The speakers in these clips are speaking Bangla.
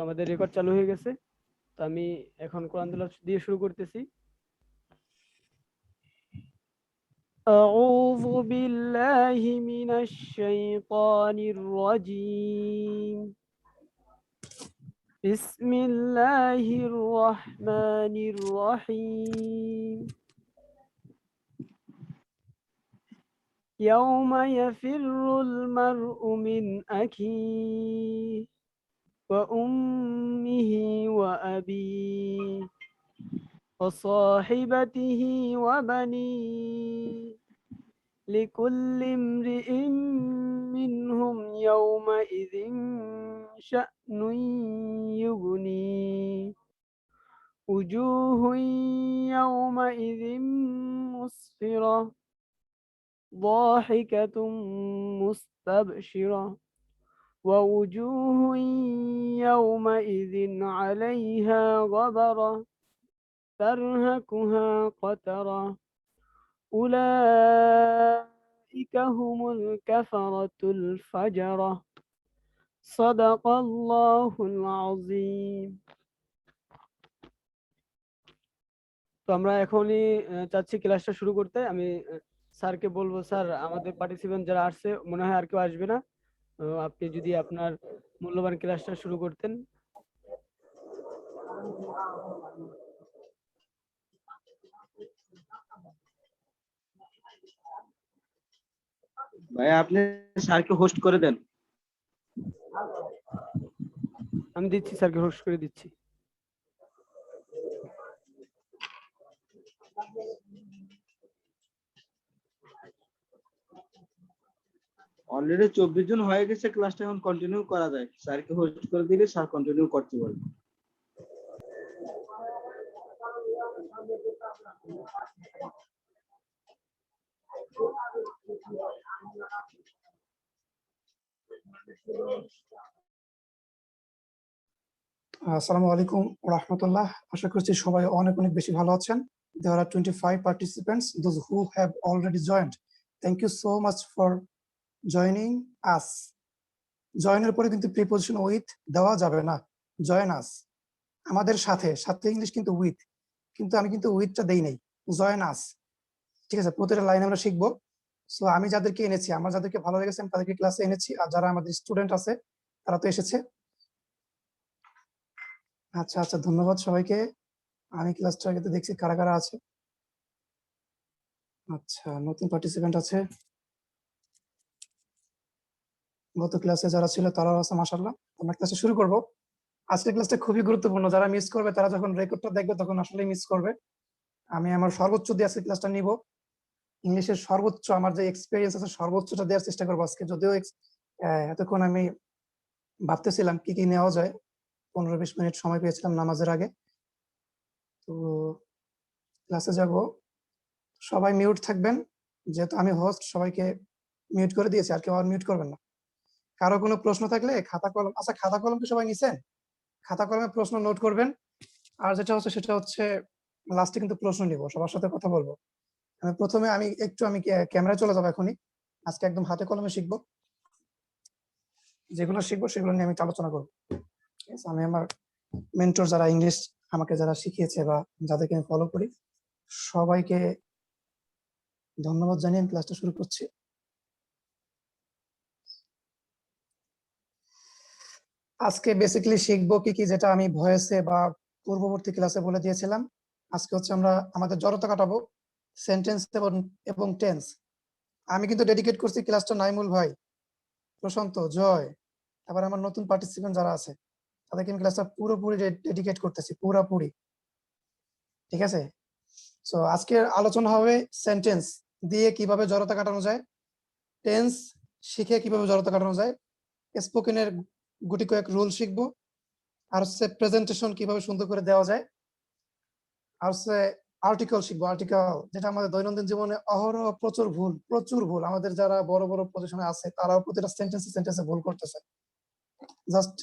আমাদের রেকর্ড চালু হয়ে গেছে। তো আমি এখন কোরআন তেলাওয়াত দিয়ে শুরু করতেছি। أعوذ بالله من الشيطان الرجيم. بسم الله الرحمن الرحيم. يوم يفر المرء من أخيه وأمه وأبيه وصاحبته وبنيه لكل امرئ منهم يومئذ شأن يغنيه وجوه يومئذ مسفرة ضاحكة مستبشرة ووجوه يومئذ عليها غبرة ترهقها قترة أولئك هم الكفرة الفجرة صدق الله العظيم. তো আমরা এখনই চাচ্ছি ক্লাসটা শুরু করতে। আমি স্যারকে বলবো, স্যার আমাদের পার্টিসিপেন্ট যারা আসছে মনে হয় আর কেউ আসবে না, আপনি যদি আপনার মূল্যবান ক্লাসটা শুরু করতেন। ভাই আপনি স্যারকে হোস্ট করে দেন। আমি দিচ্ছি, স্যারকে হোস্ট করে দিচ্ছি। অলরেডি 24 জন হয়ে গেছে, ক্লাসটা এখন কন্টিনিউ করা যায়। স্যারকে হোস্ট করে দিলে স্যার কন্টিনিউ করতে পারবে। আসসালামু আলাইকুম রাহমাতুল্লাহ। আশা করছি সবাই অনেক অনেক বেশি ভালো আছেন। There are 25 participants, those who have already joined. Thank you so much for joining us. জয়েনের পরে কিন্তু প্রিপোজিশন উইথ দেওয়া যাবে না। জয়েন আস, আমাদের সাথে, সাথে ইংলিশ কিন্তু উইথ, কিন্তু আমি কিন্তু উইথটা দেই নাই, জয়েন আস। ঠিক আছে, প্রতিটা লাইন আমরা শিখবো। সো আমি যাদেরকে এনেছি, আমার যাদেরকে ভালো লেগেছে আমি তাদেরকে ক্লাসে এনেছি, আর যারা আমাদের স্টুডেন্ট আছে তারা তো এসেছে। আচ্ছা আচ্ছা, ধন্যবাদ সবাইকে। আমি ক্লাসটা আগে দেখছি কারা কারা আছে। আচ্ছা, নতুন পার্টিসিপেন্ট আছে, গত ক্লাসে যারা ছিল তারাও আছে, মাশাআল্লাহ। আমরা ক্লাসে শুরু করব। আজকের ক্লাসটা খুবই গুরুত্বপূর্ণ, যারা মিস করবে তারা যখন রেকর্ডটা দেখবে তখন আসলে মিস করবে। আমি আমার সর্বোচ্চ দিয়ে আজকে ক্লাসটা নিব, ইংলিশের সর্বোচ্চ, আমার যে এক্সপেরিয়েন্স আছে সর্বোচ্চটা দেওয়ার চেষ্টা করবো আজকে। যদিও এতক্ষণ আমি ভাবতেছিলাম কি কি নেওয়া যায়, 15-20 মিনিট সময় পেয়েছিলাম নামাজের আগে। তো ক্লাসে যাব, সবাই মিউট থাকবেন, যেহেতু আমি হোস্ট সবাইকে মিউট করে দিয়েছি, আর কেউ আর মিউট করবেন না। কারো কোনো প্রশ্ন থাকলে খাতা কলম, আচ্ছা খাতা কলম কি সবাই নিছেন? খাতা কলমে প্রশ্ন নোট করবেন। আর যেটা হচ্ছে সেটা হচ্ছে লাস্টে কিন্তু প্রশ্ন নিব, সবার সাথে কথা বলবো। প্রথমে আমি ক্যামেরায় চলে যাবো এখনই। আজকে একদম হাতে কলমে শিখবো, যেগুলো শিখবো সেগুলো নিয়ে আমি আলোচনা করবো। আমি আমার মেন্টর যারা ইংলিশ আমাকে যারা শিখিয়েছে বা যাদেরকে আমি ফলো করি সবাইকে ধন্যবাদ জানিয়ে আমি ক্লাসটা শুরু করছি। আজকে বেসিক্যালি শিখবো কি কি, যেটা আমি ভয়েসে বা পূর্ববর্তী ক্লাসে বলে দিয়েছিলাম। আজকে হচ্ছে আমরা আমাদের জড়তা কাটাবো, সেন্টেন্স এবং টেন্স। আমি কিন্তু ডেডিকেট করছি ক্লাসটা নাইমুল ভাই, প্রশান্ত, জয়, আবার আমার নতুন পার্টিসিপেন্ট যারা আছে তাদেরকে আমি ক্লাসটা পুরোপুরি ডেডিকেট করতেছি, পুরোপুরি। ঠিক আছে, সো আজকের আলোচনা হবে সেন্টেন্স দিয়ে কিভাবে জড়তা কাটানো যায়, টেন্স শিখে কিভাবে জড়তা কাটানো যায়, স্পোকেনের গুটি কয়েক রুল শিখবো, আর হচ্ছে প্রেজেন্টেশন কিভাবে সুন্দর করে দেওয়া যায়, আর হচ্ছে আর্টিকেল শিখবো। আর্টিকেল যেটা আমাদের দৈনন্দিন জীবনে অহরহ প্রচুর ভুল আমাদের যারা বড় বড় পজিশনে আছে তারাও প্রতিটা সেন্টেন্সে ভুল করতেছে, just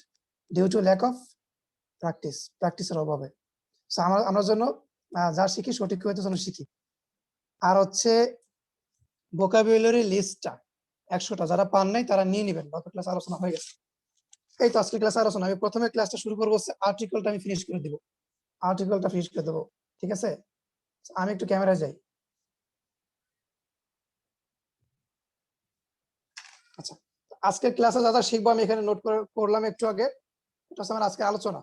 due to lack of প্র্যাকটিসের অভাবে। সো আমরা জন্য যা শিখি সঠিক হইতে যেন শিখি। আর হচ্ছে ভোকাবুলারি লিস্টটা 100টা, যারা পান নাই তারা নিয়ে নেবেন, গত ক্লাস আলোচনা হয়ে গেছে। এই তো আজকে ক্লাসে আলোচনা। আমি প্রথমে ক্লাসটা শুরু করবো হচ্ছে আর্টিকেলটা আমি ফিনিশ করে দিব। আর্টিকেলটা ফিনিশ করে দেবো, ঠিক আছে? আমি একটু ক্যামেরায় যাই। আচ্ছা, আজকের ক্লাসে যা যা শিখবো আমি এখানে নোট করলাম একটু আগে। এটা হচ্ছে আমার আজকে আলোচনা।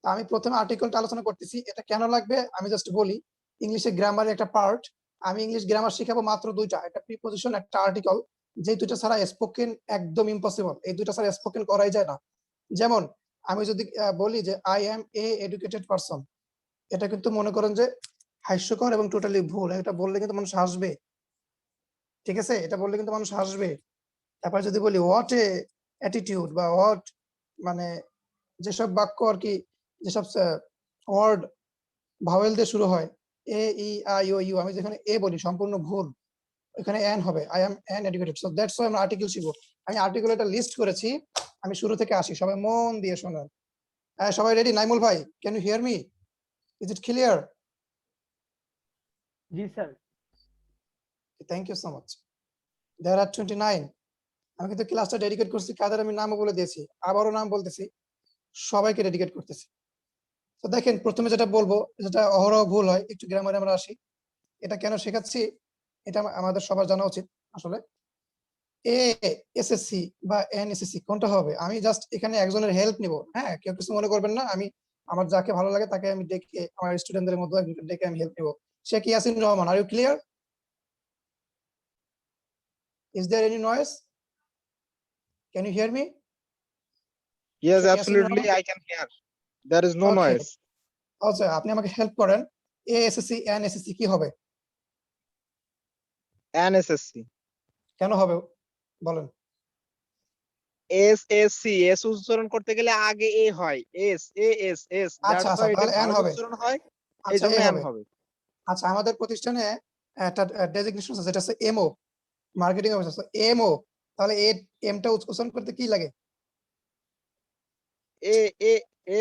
তা আমি প্রথমে আর্টিকেলটা আলোচনা করতেছি। এটা কেন লাগবে আমি জাস্ট বলি। ইংলিশে গ্রামারের একটা পার্ট। আমি ইংলিশ গ্রামার শিখাবো মাত্র দুইটা, একটা প্রিপজিশন, একটা আর্টিকেল। যে দুইটা ছাড়া স্পোকেন একদম ইম্পসিবল, এই দুইটা ছাড়া স্পোকেন করাই যায় না। যেমন আমি যদি বলি যে I am A educated person, এটা কিন্তু মনে করেন যে হাস্যকর এবং টোটালি ভুল। এটা বললে কিন্তু মানুষ হাসবে, ঠিক আছে? এটা বললে কিন্তু মানুষ হাসবে। তারপর যদি বলি হোয়াট এ অ্যাটিটিউড বা হোয়াট, মানে যেসব বাক্য আর কি, যেসব ওয়ার্ড ভাওয়েল দিয়ে শুরু হয়, এ ই আই ও ইউ, আমি যেখানে এ বলি সম্পূর্ণ ভুল, এখানে এন হবে। I am an educated, so that's why আমরা আর্টিকেল শিখবো। আমি আর্টিকেল একটা লিস্ট করেছি, আমি শুরু থেকে আসি, সবাই মন দিয়ে শোনেন। সবাই রেডি? নাইমুল ভাই, can you hear me? Is it clear? জি sir. Thank you so much. There are 29। আমি কিন্তু ক্লাসটা ডেডিকেট করছি, কাদের আমি নামও বলে দিয়েছি, আবারও নাম বলতেছি, সবাইকে ডেডিকেট করতেছি। তো দেখেন, প্রথমে যেটা বলবো, যেটা অহরহ ভুল হয়, একটু গ্রামারে আমরা আসি। এটা কেন শেখাচ্ছি এটা আমাদের সবার জানা উচিত। আসলে এ এসএসসি বা এনএসএসসি কোনটা হবে, আমি জাস্ট এখানে একজনের হেল্প নিব। হ্যাঁ, কেউ কিছু মনে করবেন না। আমি আমার যাকে ভালো লাগে তাকে আমি ডেকে, আমার স্টুডেন্টদের মধ্যে একজনকে ডেকে আমি হেল্প নিব। সে কি Yasin Rahman, are you clear? Is there any noise? Can you hear me? Yes, Sheikh Yasin absolutely. Rahman, I can hear. There is no okay. noise. আচ্ছা, আপনি আমাকে হেল্প করেন। এএসএসসি এনএসএসসি কি হবে, NSSC. কেন হবে বলেন? SSC. S উচ্চারণ করতে গেলে আগে এ হয়। S A S S. আচ্ছা That's আচ্ছা, why এটা তাহলে এন ভাওয়েল হবে। উচ্চারণ হয়। এই আচ্ছা, জন্য এ N হবে। হবে। আচ্ছা, আমাদের প্রতিষ্ঠানে একটা ডেজিগনেশন আছে, যেটা হচ্ছে এমও, মার্কেটিং অফিসার। এমও, তাহলে এ এমটা উচ্চারণ করতে কি লাগে? A A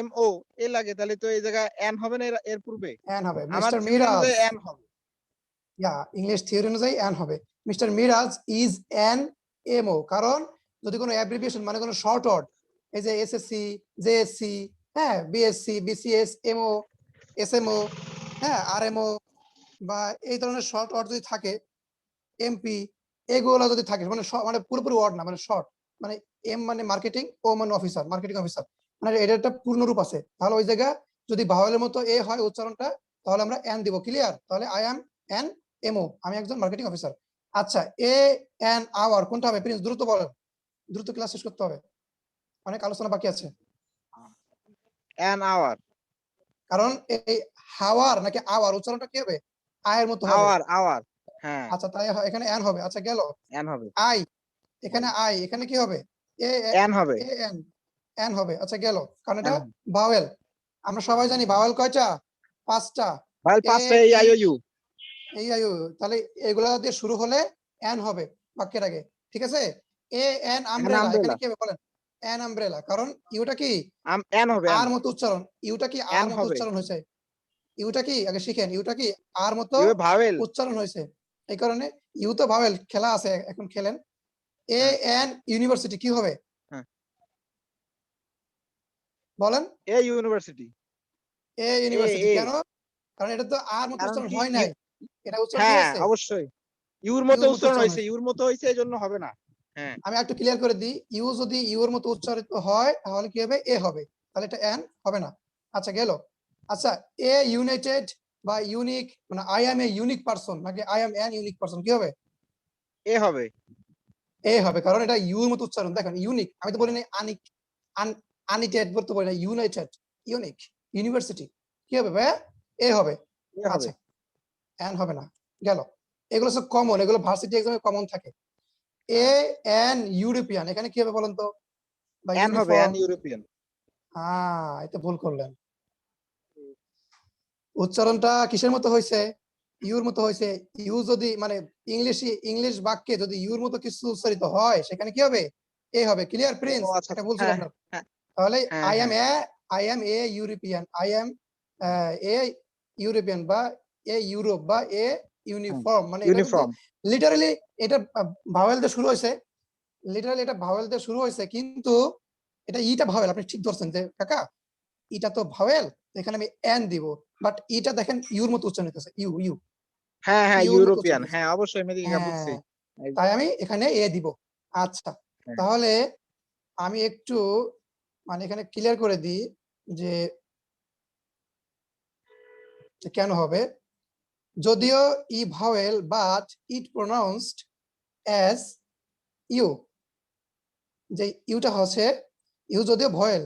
M O এ লাগে, তাহলে তো এই জায়গায় N হবে না এর পূর্বে। এন হবে। আমার মিস্টার থিওরি মিরাজ, অনুযায়ী N হবে। ইয়া, ইংলিশ থিওরি অনুযায়ী এন হবে। মিস্টার মিরাজ ইজ এন এমও, কারণ যদি কোনো অ্যাব্রিভিয়েশন মানে কোনো শর্ট ওয়ার্ড, এই যে এসএসসি, জেএসসি, হ্যাঁ, বিএসসি, বিসিএস, এমও, এসএমও, হ্যাঁ, আরএমও, বা এই ধরনের শর্ট ওয়ার্ড যদি থাকে, এমপি, এগুলো যদি থাকে, মানে মানে পুরোপুরি ওয়ার্ড না, মানে শর্ট, মানে এম মানে মার্কেটিং, ও মানে অফিসার, মার্কেটিং অফিসার, মানে এটা একটা পূর্ণ রূপ আছে। তাহলে ওই জায়গা যদি ভাওয়েলের মতো এ হয় উচ্চারণটা, তাহলে আমরা এন দিব। ক্লিয়ার? তাহলে আই এম এন এমও, আমি একজন মার্কেটিং অফিসার। আচ্ছা, এ এন আওয়ার কোনটা হবে? প্রিন্স দ্রুত বলেন, দ্রুত ক্লাস শেষ করতে হবে, অনেক আলোচনা বাকি আছে। An hour. কারণ এই হাওয়ার নাকি আওয়ার উচ্চারণটা কি হবে? আয়ের মতো হবে। Hour. হ্যাঁ, আচ্ছা, তাই এখানে এন হবে। আচ্ছা, গেল। N হবে। আই, এখানে আই, এখানে কি হবে? এ N হবে। এন, এন হবে। আচ্ছা, গেল, কারণ এটা N হবে। ভাওয়েল। আমরা সবাই জানি ভাওয়েল কয়টা? 5টা। ভাওয়েল এ 5টা, এই ই I O U। এই আই ও। তাহলে এগুলা দিয়ে শুরু হলে এন হবে বাক্যের আগে, ঠিক আছে? এ এন An আমব্রেলা, এখানে umbrella. কি হবে বলেন? এন আমব্রেলা, কারণ ইউটা কি N হবে, N। আর মতো উচ্চারণ, ইউটা কি আর N মতো হবে। উচ্চারণ হয়েছে। ইউটা কি আগে শিখেন, ইউটা কি আর মতো ইউ ভাওয়েল। উচ্চারণ হয়েছে। এই কারণে ইউ তো ভাওয়েল, খেলা আছে এখন, খেলেন। এ হ্যাঁ, এন ইউনিভার্সিটি কি হবে হ্যাঁ। বলেন? A university. এ ইউনিভার্সিটি এ কেন? কারণ এটা তো আর মতো কারণ উচ্চারণ কি হয় নাই, এটা উচ্চারণ হ্যাঁ, হয়েছে, অবশ্যই। ইউর মতো ইউর মতো উচ্চারণ উচ্চারণ হয়েছে, হয়েছে। ইউর মতো হয়েছে, এই জন্য হবে না। হ্যাঁ, আমি একটু ক্লিয়ার করে দিই, ইউ যদি ইউর মতো উচ্চারিত হয় তাহলে কি হবে? এ হবে, তাহলে এটা এন হবে না। আচ্ছা, গেল। আচ্ছা, এ ইউনাইটেড বা ইউনিক, মানে I am a unique person নাকি I am an unique person, কি হবে? এ হবে। এ হবে, কারণ এটা ইউর মতো উচ্চারণ। দেখেন, ইউনিক, আমি তো বলি না আনিক, আনিটেড বলতে বলি না, ইউনাইটেড, ইউনিক, ইউনিভার্সিটি, কি হবে ভাই? এ হবে। এ হবে। আচ্ছা, এন হবে না, গেল। এগুলো সব কমন, এগুলো ভার্সিটি এক্সামে কমন থাকে। এ এন ইউরোপিয়ান, এখানে কি হবে বলেন তো? বা এন হবে, ইউনিফর্ম। N European. হ্যাঁ, এটা ভুল করলেন। উচ্চারণটা কিসের মতো হয়েছে? ইউর মতো হয়েছে। ইউ যদি মানে ইংলিশ বাক্যে যদি ইউর মতো কিছু উচ্চারিত হয়, সেখানে কি হবে? এ হবে। ক্লিয়ার ও প্রিন্স? আচ্ছা, এটা আচ্ছা। ভুল ছিল হ্যাঁ, আপনার। হ্যাঁ, তাহলে হ্যাঁ, হ্যাঁ। I am a European, I am a European, বা এ ইউরোপ, বা এ ইউনিফর্ম, মানে এটা কিন্তু ইউনিফর্ম। লিটারালি এটা ভাওয়েল দিয়ে শুরু হয়েছে, লিটারালি এটা ভাওয়েল দিয়ে শুরু হয়েছে, কিন্তু এটা ইটা ভাওয়েল, আপনি ঠিক ধরছেন যে কাকা ইটা তো ভাওয়েল, এখানে আমি এন দিব, বাট ইটা দেখেন ইউর মতো উচ্চারণ হইতেছে, ইউ ইউ হ্যাঁ হ্যাঁ ইউর মতো উচ্চারণ ইউরোপিয়ান, হইতেছে। হ্যাঁ অবশ্যই আমি এদিকে বুঝছি। হ্যাঁ, তাই আমি এখানে এ দিব। আচ্ছা, হ্যাঁ। তাহলে আমি একটু মানে এখানে ক্লিয়ার করে দিই যে কেন হবে। যদিও E vowel but it pronounced as U, যে ইউটা হচ্ছে ইউ যদিও ভয়েল।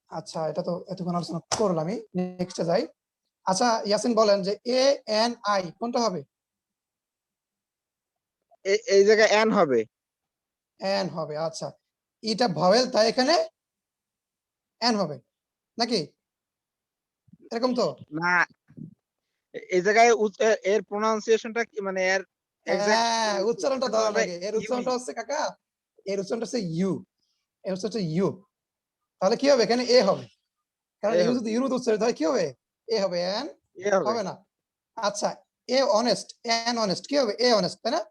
আচ্ছা, এটা তো এতক্ষণ আলোচনা করলাম, আমি নেক্সটে যাই। আচ্ছা ইয়াসিন বলেন যে এ এন আই কোনটা হবে? এই জায়গায় এন হবে। এন হবে। আচ্ছা, এটা ভাওয়েল তাই এখানে এন হবে নাকি এরকম তো? না, এই জায়গায় এর প্রোনাউন্সিয়েশনটা কি, মানে এর এক্সাক্ট হ্যাঁ, উচ্চারণটা ধরা হবে লাগে। এর উচ্চারণটা হচ্ছে কাকা, এর উচ্চারণটা হচ্ছে ইউ, এর উচ্চারণ হচ্ছে ইউ। তাহলে কি হবে? এখানে এ হবে, কারণ এ ইউ হবে, যদি ইউর মতো উচ্চারিত হয় কি হবে? এ হবে, এন এ হবে, হবে না। আচ্ছা, এ অনেস্ট, এন অনেস্ট কি হবে? এ অনেস্ট, তাই না?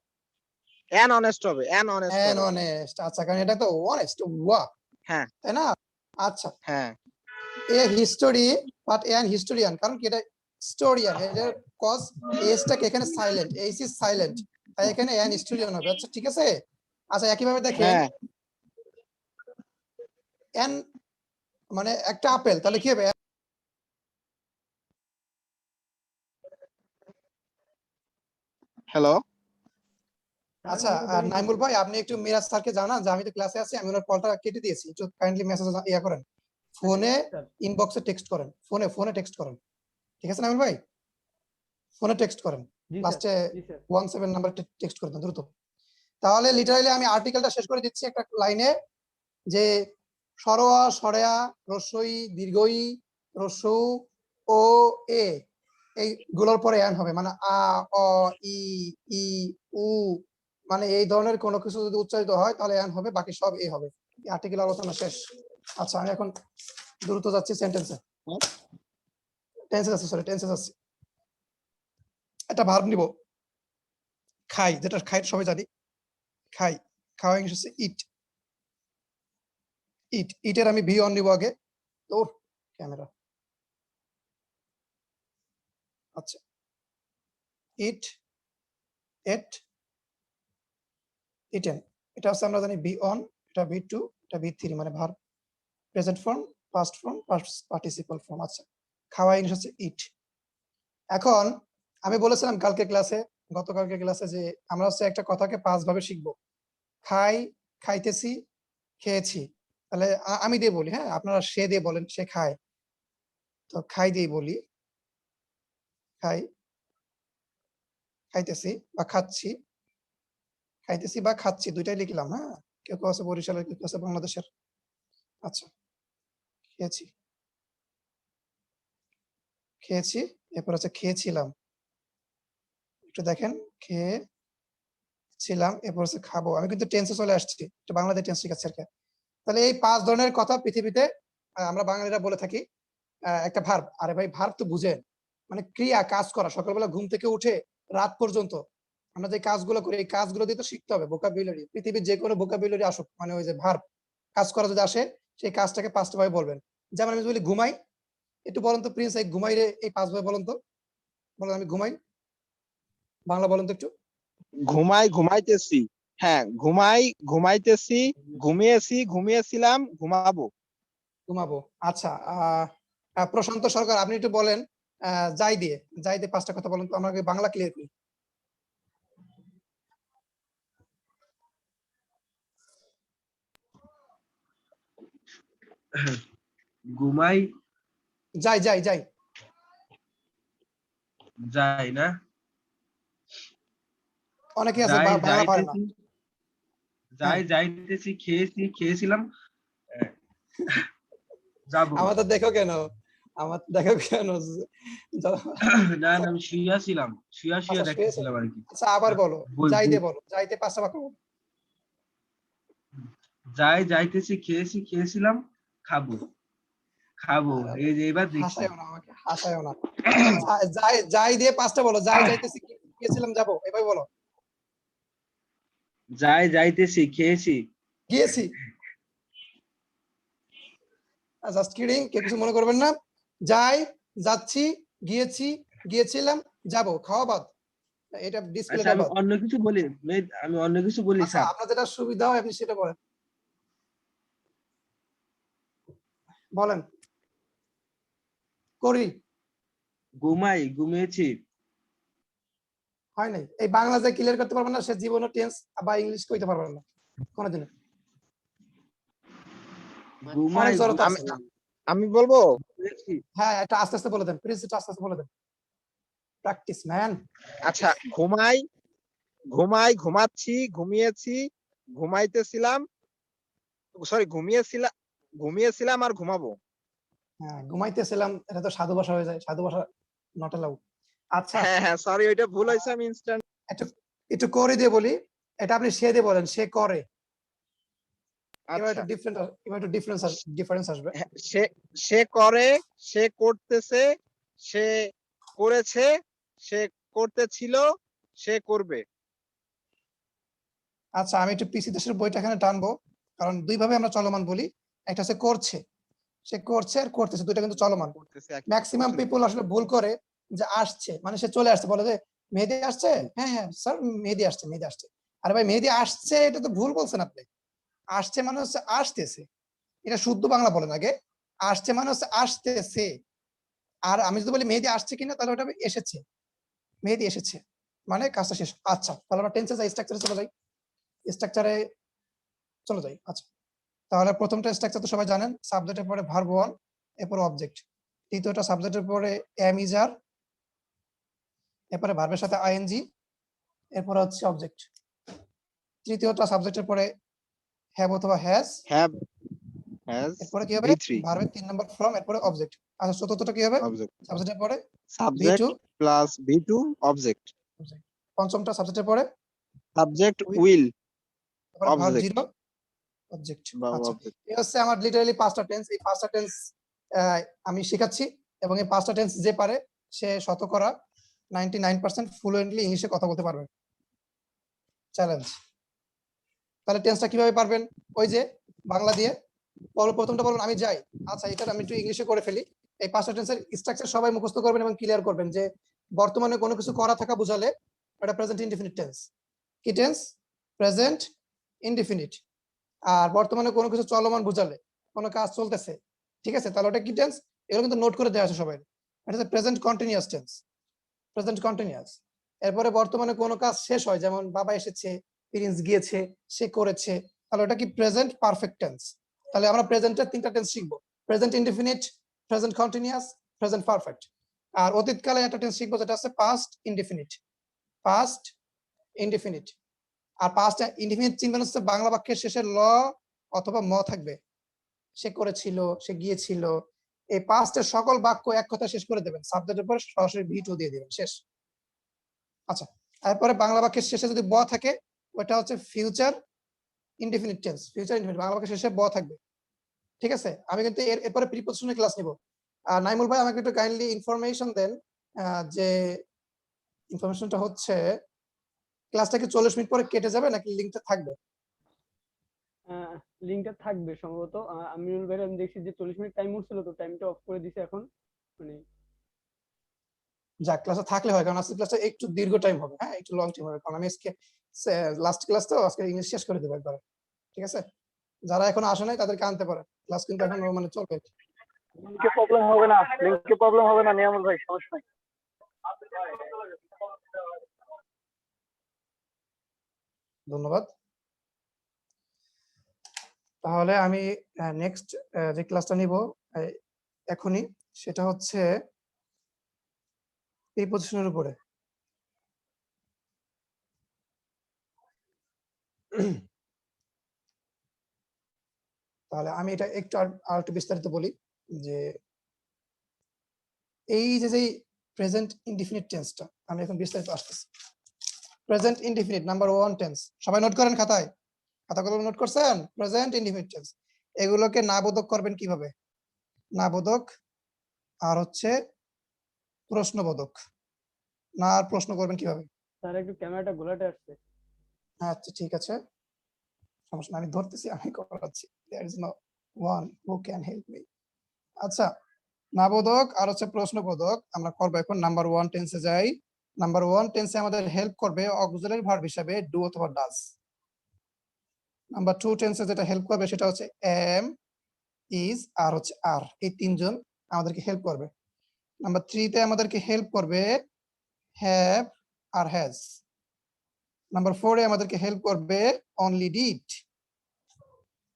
এন অনেস্ট হবে, এন অনেস্ট এন হবে। অনেস্ট, আচ্ছা, কারণ এটা তো অনেস্ট ওয়া, হ্যাঁ তাই না? আচ্ছা, হ্যাঁ এ হিস্টোরি বাট এন হিস্টোরিয়ান, কারণ কি এটা স্টোরিয়ান, এর কজ এসটাকে এখানে সাইলেন্ট, এইচ ইজ সাইলেন্ট, তাই এখানে এন হিস্টোরিয়ান হবে। আচ্ছা ঠিক আছে। আচ্ছা, একইভাবে দেখেন হ্যাঁ এন মানে একটা আপেল, তাহলে কি হবে? হ্যালো, আচ্ছা, আর নাইমুল ভাই আপনি একটু মিরাজ স্যারকে জানান যে আমি তো ক্লাসে আছি, আমি ওনার কলটা কেটে দিয়েছি, একটু কাইন্ডলি মেসেজ ইয়া করেন, ফোনে স্যার। ইনবক্সে টেক্সট করেন, ফোনে টেক্সট করেন, ঠিক আছে নাইমুল ভাই? ফোনে টেক্সট করেন, জি স্যার, লাস্টে জি স্যার। 17 নাম্বার টেক্সট করে দেন দ্রুত। তাহলে লিটারালি আমি আর্টিকেলটা শেষ করে দিচ্ছি একটা লাইনে, যে সরোয়া সরেয়া রস্যই দীর্ঘই রস্যৌ ও এ এইগুলোর পরে এন হবে, মানে আ অ ই ই উ, মানে এই ধরনের কোনো কিছু যদি উচ্চারিত হয় তাহলে এন হবে, বাকি সব এ হবে। এই আর্টিকেল আলোচনা শেষ। আচ্ছা, আমি এখন দ্রুত যাচ্ছি সেন্টেন্সে, টেন্সে যাচ্ছি, সরি টেন্সে যাচ্ছি। একটা ভার্ব নিব, খাই, যেটা খাই সবাই জানি, খাই, খাওয়া ইংলিশ হচ্ছে ইট, ইটের আমি ভি অন নিব আগে, তো ক্যামেরা, আচ্ছা, ইট, এট, ইটেন, এটা হচ্ছে আমরা জানি বি অন, এটা বি টু, এটা বি থ্রি, মানে verb, present form, past form, past participle form. আচ্ছা, খাওয়া ইংলিশ হচ্ছে ইট। এখন আমি বলেছিলাম কালকে ক্লাসে, গতকালকে ক্লাসে, যে আমরা হচ্ছে একটা কথাকে 5 ভাবে শিখবো। খাই, খাইতেছি, খেয়েছি। তাহলে আমি দিয়ে বলি, হ্যাঁ আপনারা সে দিয়ে বলেন, সে খায়, তো খাই দিয়ে বলি, খাই, খাইতেছি বা খাচ্ছি, খাইতেছি বা খাচ্ছি, দুইটাই লিখলাম। হ্যাঁ, কেউ কেউ আছে বরিশালের, কেউ কেউ আছে বাংলাদেশের। আচ্ছা, খেয়েছি, খেয়েছি, এরপর হচ্ছে খেয়েছিলাম, একটু দেখেন, খেয়েছিলাম, এরপর হচ্ছে খাবো। আমি কিন্তু টেন্সে চলে আসছি, একটু বাংলাতে টেন্স শিখাচ্ছি আর কি। তাহলে এই 5 ধরনের কথা পৃথিবীতে আমরা বাঙালিরা বলে থাকি একটা ভার্ব। আরে ভাই, ভার্ব তো বুঝেন, মানে ক্রিয়া, কাজ করা, সকালবেলা ঘুম থেকে উঠে রাত পর্যন্ত আমরা যে কাজগুলো করি, এই কাজগুলো দিয়ে তো শিখতে হবে ভোকাবুলারি। পৃথিবীর যে কোনো ভোকাবুলারি আসুক, মানে ওই যে ভার্ব, কাজ করা যদি আসে, সেই কাজটাকে 5টা ভাবে বলবেন। যেমন আমি বলি ঘুমাই, একটু বলেন তো প্রিন্স, এই ঘুমাই রে এই 5 ভাবে বলেন তো, বলেন আমি ঘুমাই, বাংলা বলেন তো একটু। ঘুমাই, ঘুমাইতেছি, হ্যাঁ ঘুমাই, ঘুমাইতেছি, ঘুমিয়েছি, ঘুমিয়েছিলাম, ঘুমাবো। ঘুমাবো। আচ্ছা, প্রশান্ত সরকার আপনি একটু বলেন, যাই দিয়ে, 5টা কথা বলেন তো, আমাকে বাংলা ক্লিয়ার করি। ঘুমাই, যাই যাই যাই, যাই না, অনেকে আছে যাই বাংলা পারে না। যাইতেছি, হ্যাঁ, যাইতেছি, খেয়েছি, খেয়েছিলাম, যাব। আমার তো দেখো কেন, আমার তো দেখো কেন, না না, আমি শুইয়া ছিলাম, শুইয়া আচ্ছা শুয়েছে। দেখতেছিলাম আর কি। আচ্ছা আবার বলো, বই যাই বই দিয়ে বলো, যাইতে 5টা বাক্য বলো। যাইতেছি, খেয়েছি, খেয়েছিলাম, খাবো, খাবো, আরে এই যে এবার দেখছি। হাসায়ও না আমাকে, হাসায়ও না। আচ্ছা, যাই যাই দিয়ে 5টা বলো, যাই যাইতেছি, গিয়েছিলাম, যাবো, এভাবে বলো। যাইতেছি, খেয়েছি, গিয়েছি, জাস্ট কিডিং, কেউ কিছু মনে করবেন না। যাই, যাচ্ছি, গিয়েছি, গিয়েছিলাম, যাব, খাওয়া বাদ। এটা আচ্ছা ডিসপ্লেটা আমি বাদ। অন্য কিছু বলি, আমি অন্য কিছু বলি আচ্ছা, স্যার। আপনার যেটা সুবিধা হয় আপনি সেটা বলেন। বলেন। করি, ঘুমাই, ঘুমিয়েছি। হয় নাই। এই বাংলা যে ক্লিয়ার করতে পারবেন না সে জীবনে টেন্স বা ইংলিশ কইতে পারবেন না কোনোদিন। ঘুমাই, অনেক জড়তা আমি আছে। আমি বলবো, ঘুমিয়েছি। হ্যাঁ, এটা আস্তে আস্তে বলে দেন প্লিজ, এটা আস্তে আস্তে বলে দেন। Practice man. আচ্ছা, ঘুমাই, ঘুমাচ্ছি, ঘুমিয়েছি, ঘুমাইতেছিলাম, সরি ঘুমিয়েছিলাম আর ঘুমাবো। হ্যাঁ, ঘুমাইতেছিলাম, এটা তো সাধু ভাষা হয়ে যায়, সাধু ভাষা নট অ্যালাউ। আচ্ছা, হ্যাঁ হ্যাঁ, সরি ওইটা ভুল হয়েছে, আমি ইনস্ট্যান্ট। একটু একটু করে দিয়ে বলি, এটা আপনি সে দিয়ে বলেন, সে করে। এবার আচ্ছা, একটু ডিফারেন্ট, এবার একটু ডিফারেন্স আসবে। হ্যাঁ, সে সে করে, সে করতেছে, সে করেছে, সে করতেছিল, সে করবে। আচ্ছা, আমি একটু পিসি দেশের বইটা এখানে টানবো, কারণ দুই ভাবে আমরা চলমান বলি। একটা হচ্ছে করছে, সে করছে আর করতেছে, দুইটা কিন্তু চলমান। করতেছে ম্যাক্সিমাম পিপল আসলে ভুল করে যে আসছে মানে সে চলে আসছে, বলে যে মেহেদি আসছে, হ্যাঁ হ্যাঁ স্যার মেহেদি আসছে, মেহেদি আসছে। আরে ভাই, মেহেদি আসছে এটা তো ভুল বলছেন আপনি। আসছে মানে হচ্ছে আসতেছে, এটা শুদ্ধ বাংলা বলেন আগে। আসছে মানে হচ্ছে আসতেছে। আর আমি যদি বলি মেহেদি আসছে কিনা, তাহলে ওটা হবে এসেছে। মেহেদি এসেছে মানে কাজটা শেষ। আচ্ছা, তাহলে আমরা টেন্সে যাই, স্ট্রাকচারে চলে যাই, স্ট্রাকচারে চলে যাই। আচ্ছা, তাহলে প্রথমটা স্ট্রাকচার তো সবাই জানেন, সাবজেক্টের পরে ভার্ব ওয়ান, এরপর অবজেক্ট। দ্বিতীয়টা সাবজেক্টের পরে এম ইজ আর, এরপরে ভার্বের সাথে আইএনজি, এরপরে হচ্ছে অবজেক্ট। তৃতীয়টা সাবজেক্টের পরে হ্যাভ অথবা হ্যাজ, হ্যাভ, হ্যাজ, এরপরে কি হবে ভি3, ভার্বের 3 নম্বর ফর্ম, এরপরে অবজেক্ট। আচ্ছা, চতুর্থটা কি হবে অবজেক্ট, সাবজেক্টের পরে V subject two, plus V two, object, পঞ্চমটা সাবজেক্টের পরে সাবজেক্ট উইল, উইল, তারপরে ভার্ব অবজেক্ট জিরো, অবজেক্ট। বা আচ্ছা, অবজেক্ট। এই হচ্ছে আমার লিটারালি পাঁচটা টেন্স। এই পাঁচটা টেন্স আমি শেখাচ্ছি, এবং এই পাঁচটা টেন্স যে পারে সে শতকরা 99% ফ্লুয়েন্টলি ইংলিশে কথা বলতে পারবে। চ্যালেঞ্জ। তাহলে টেন্সটা কিভাবে পারবেন? ওই যে বাংলা দিয়ে প্রথমটা বলুন আমি যাই। আচ্ছা, এটা আমি একটু ইংলিশে করে ফেলি। এই পাঁচটা টেন্সের স্ট্রাকচার সবাই মুখস্থ করবেন এবং ক্লিয়ার করবেন যে বর্তমানে কোনো কিছু করা থাকা বোঝালে এটা প্রেজেন্ট ইনডিফিনিট টেন্স। কি টেন্স? Present indefinite. আর বর্তমানে কোনো কিছু চলমান বোঝালে, কোনো কাজ চলতেছে, ঠিক আছে, তাহলে ওটা কি টেন্স? এগুলো কিন্তু নোট করে দেওয়া আছে সবাই। এটা হচ্ছে present continuous tense, present continuous. এরপরে বর্তমানে কোনো কাজ শেষ হয়, যেমন বাবা এসেছে, প্রিন্স গিয়েছে, সে করেছে, তাহলে ওটা কি প্রেজেন্ট পারফেক্ট টেন্স। তাহলে আমরা প্রেজেন্টের তিনটা টেন্স শিখবো, present indefinite, present continuous, present perfect. আর অতীতকালে একটা টেন্স শিখবো যেটা আছে পাস্ট ইনডিফিনিট, পাস্ট ইনডিফিনিট। আর পাস্ট ইনডিফিনিট চিনবেন হচ্ছে বাংলা বাক্যের শেষে ল অথবা ম থাকবে। সে করেছিল, সে গিয়েছিল, এই পাস্টের সকল বাক্য এক কথা শেষ করে দেবেন, সাবজেক্টের পরে সরাসরি ভি2 দিয়ে দিবেন, শেষ। আচ্ছা, তারপরে বাংলা বাক্যের শেষে যদি ব থাকে, ওটা হচ্ছে future indefinite tense, future indefinite, Bangla বাক্যের শেষে ব থাকবে। ঠিক আছে, আমি কিন্তু এরপরে প্রিপোজিশনের ক্লাস নিব। নাইমুল ভাই আমাকে একটু কাইন্ডলি ইনফরমেশন দেন, যে ইনফরমেশনটা হচ্ছে ক্লাসটা কি 40 মিনিট পরে কেটে যাবে নাকি লিংকটা থাকবে? লিঙ্কটা থাকবে সম্ভবত। আমিনুল ভাই, আমি দেখছি যে 40 মিনিট টাইম উঠছিল, তো টাইমটা অফ করে দিছে এখন। মানে যাক, ক্লাসে থাকলে হয়, কারণ আজকে ক্লাসটা একটু দীর্ঘ টাইম হবে, হ্যাঁ একটু লং টাইম হবে, কারণ আমি আজকে লাস্ট ক্লাস তো, আজকে ইংলিশ শেষ করে দেবো একবার। ঠিক আছে, যারা এখনো আসে নাই তাদেরকে আনতে পারে, ক্লাস কিন্তু এখন মানে চলবে। লিংকে প্রবলেম হবে না, লিংকে প্রবলেম হবে না নিয়ামুল ভাই, সমস্যা নাই। ধন্যবাদ। তাহলে আমি নেক্সট যে ক্লাসটা নিব এখনই, সেটা হচ্ছে প্রিপজিশনের উপরে। তাহলে আমি এটা একটু আর একটু বিস্তারিত বলি, যে এই যে প্রেজেন্ট ইনডিফিনিট টেন্সটা, আমি এখন বিস্তারিত আসতেছি। প্রেজেন্ট ইনডিফিনিট নাম্বার 1 টেন্স, সবাই নোট করেন খাতায়, খাতাগুলো নোট করছেন? প্রেজেন্ট ইনডিফিনিট টেন্স, এগুলোকে না বোধক করবেন কিভাবে? না বোধক আর হচ্ছে প্রশ্নবোধক। না আর প্রশ্ন করবেন কিভাবে? স্যার একটু ক্যামেরাটা ঘোলাটে আসছে। আচ্ছা ঠিক আছে, সমস্যা নাই, আমি ধরতেছি, আমি করাচ্ছি। There is no one who can help me. আচ্ছা, নাবোধক আর হচ্ছে প্রশ্নবোধক আমরা করবো এখন নাম্বার 1 টেন্সে যাই। নাম্বার 1 টেন্সে আমাদের হেল্প করবে অক্সিলারি ভার্ব হিসাবে ডু অথবা ডাজ। নাম্বার 2 টেন্সে যেটা হেল্প করবে সেটা হচ্ছে এম, ইজ আর হচ্ছে আর, এই তিনজন আমাদেরকে হেল্প করবে। নাম্বার 3 তে আমাদেরকে হেল্প করবে হ্যাভ আর হ্যাজ। নাম্বার 4 এ আমাদেরকে হেল্প করবে অনলি ডিড।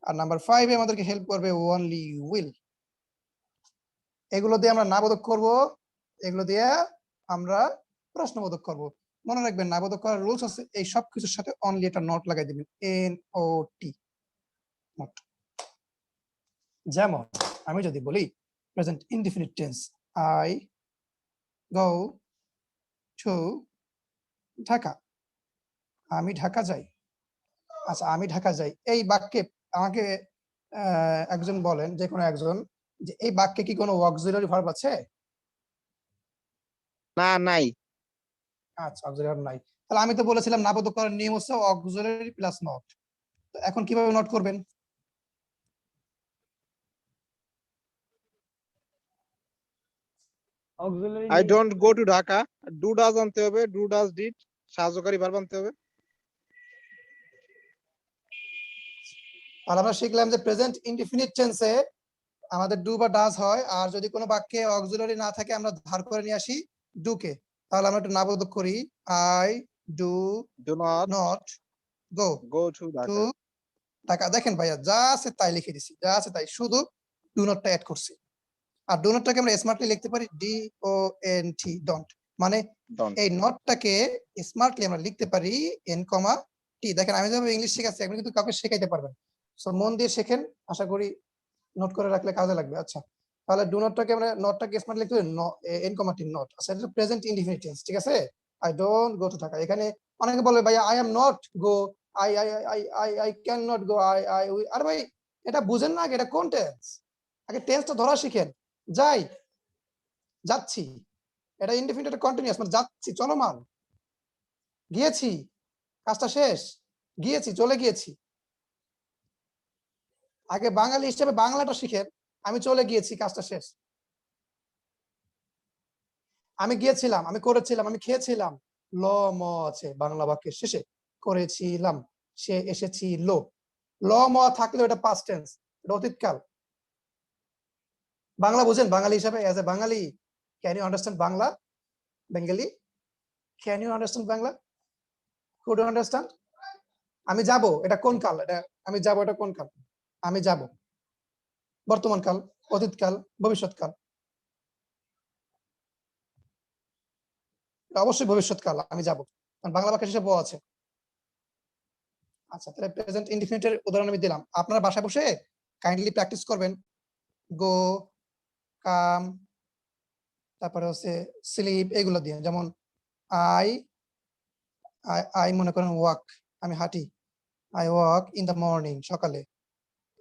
আর নাম্বার 5 এ আমাদেরকে হেল্প করবে অনলি উইল। এগুলো দিয়ে আমরা নাবোধক করব, এগুলো দিয়ে আমরা প্রশ্নবোধক করব। মনে রাখবেন নাবোধক করার রুলস আছে, এই সব কিছুর সাথে অনলি একটা নট লাগাই দিবেন, এন ও টি, নট। যেমন আমি যদি বলি present indefinite tense, I go to Dhaka, আমি ঢাকা যাই। আচ্ছা, আমি ঢাকা যাই এই বাক্যে আমাকে একজন বলেন, যে কোনো একজন, যে এই বাক্যে কি কোনো অক্সিলারি ভার্ব আছে? না, নাই। আচ্ছা, অক্সিলারি নাই। তাহলে আমি তো বলেছিলাম নাবোধক করার নিয়ম হচ্ছে অক্সিলারি প্লাস নট। তো এখন কিভাবে নোট করবেন? Auxiliary I don't go to Dhaka, do does আনতে হবে, ডু ডাজ ডিড সাহায্যকারী ভার্ব আনতে হবে। আর আমরা শিখলাম যে প্রেজেন্ট ইনডিফিনিট টেন্সে আমাদের ডু বা ডাজ হয়, আর যদি কোনো বাক্যে অক্সিলারি না থাকে আমরা ধার করে নিয়ে আসি ডু কে। তাহলে আমরা একটু নাবোধক করি, I do do not not go go to to Dhaka. Dhaka. দেখেন ভাইয়া, যা আছে তাই লিখে দিছি, যা আছে তাই, শুধু ডু নটটা অ্যাড করছি। আর ডু নটটাকে আমরা স্মার্টলি লিখতে পারি D O N T, don't. মানে ডন্ট। এই নটটাকে স্মার্টলি আমরা লিখতে পারি এন কমা টি। দেখেন আমি যেভাবে ইংলিশ শেখাচ্ছি আপনি কিন্তু কাউকে শেখাইতে পারবেন। সো মন দিয়ে শেখেন, আশা করি নোট করে রাখলে কাজে লাগবে। আচ্ছা, তাহলে ডু নটটাকে আমরা নটটাকে স্মার্ট লিখতে পারি এন কমা টি, নট। আচ্ছা, এটা প্রেজেন্ট ইনডিফিনিট টেন্স, ঠিক আছে? I don't go to Dhaka. এখানে অনেকে বলে ভাই I am not go, I I I I I can not go, I I আরে ভাই, এটা বুঝেন না আগে, এটা কোন টেন্স? আগে টেন্সটা ধরা শিখেন। যাই, যাচ্ছি, এটা ইনডিফিনিট, এটা কন্টিনিউয়াস, মানে যাচ্ছি, চলমান। গিয়েছি, কাজটা শেষ, গিয়েছি, চলে গিয়েছি। আগে বাঙালি হিসেবে বাংলাটা শিখেন, আমি চলে গিয়েছি, কাজটা শেষ। আমি গিয়েছিলাম, আমি করেছিলাম, আমি খেয়েছিলাম, ল ম আছে বাংলা বাক্যের শেষে, করেছিলাম, সে এসেছিল। ল ম থাকলেও এটা পাস্ট টেন্স, এটা অতীতকাল। বাংলা বুঝেন বাঙালি হিসাবে, as a Bangali, can you understand Bangla? Bengali, can you understand Bangla? Could you understand? আমি যাব, এটা কোন কাল? এটা আমি যাব, এটা কোন কাল? আমি যাব, বর্তমান কাল, অতীতকাল, ভবিষ্যৎকাল। এটা অবশ্যই ভবিষ্যৎকাল, আমি যাব, কারণ বাংলা বাক্যের শেষে ব আছে। আচ্ছা, তাহলে প্রেজেন্ট ইনডিফিনিটের উদাহরণ আমি দিলাম, আপনারা বাসায় বসে কাইন্ডলি প্র্যাকটিস করবেন। গো, কাম, তারপরে হচ্ছে স্লিপ, এগুলো দিয়ে। যেমন আই আই মনে করেন ওয়াক, আমি হাঁটি, I walk in the morning, সকালে।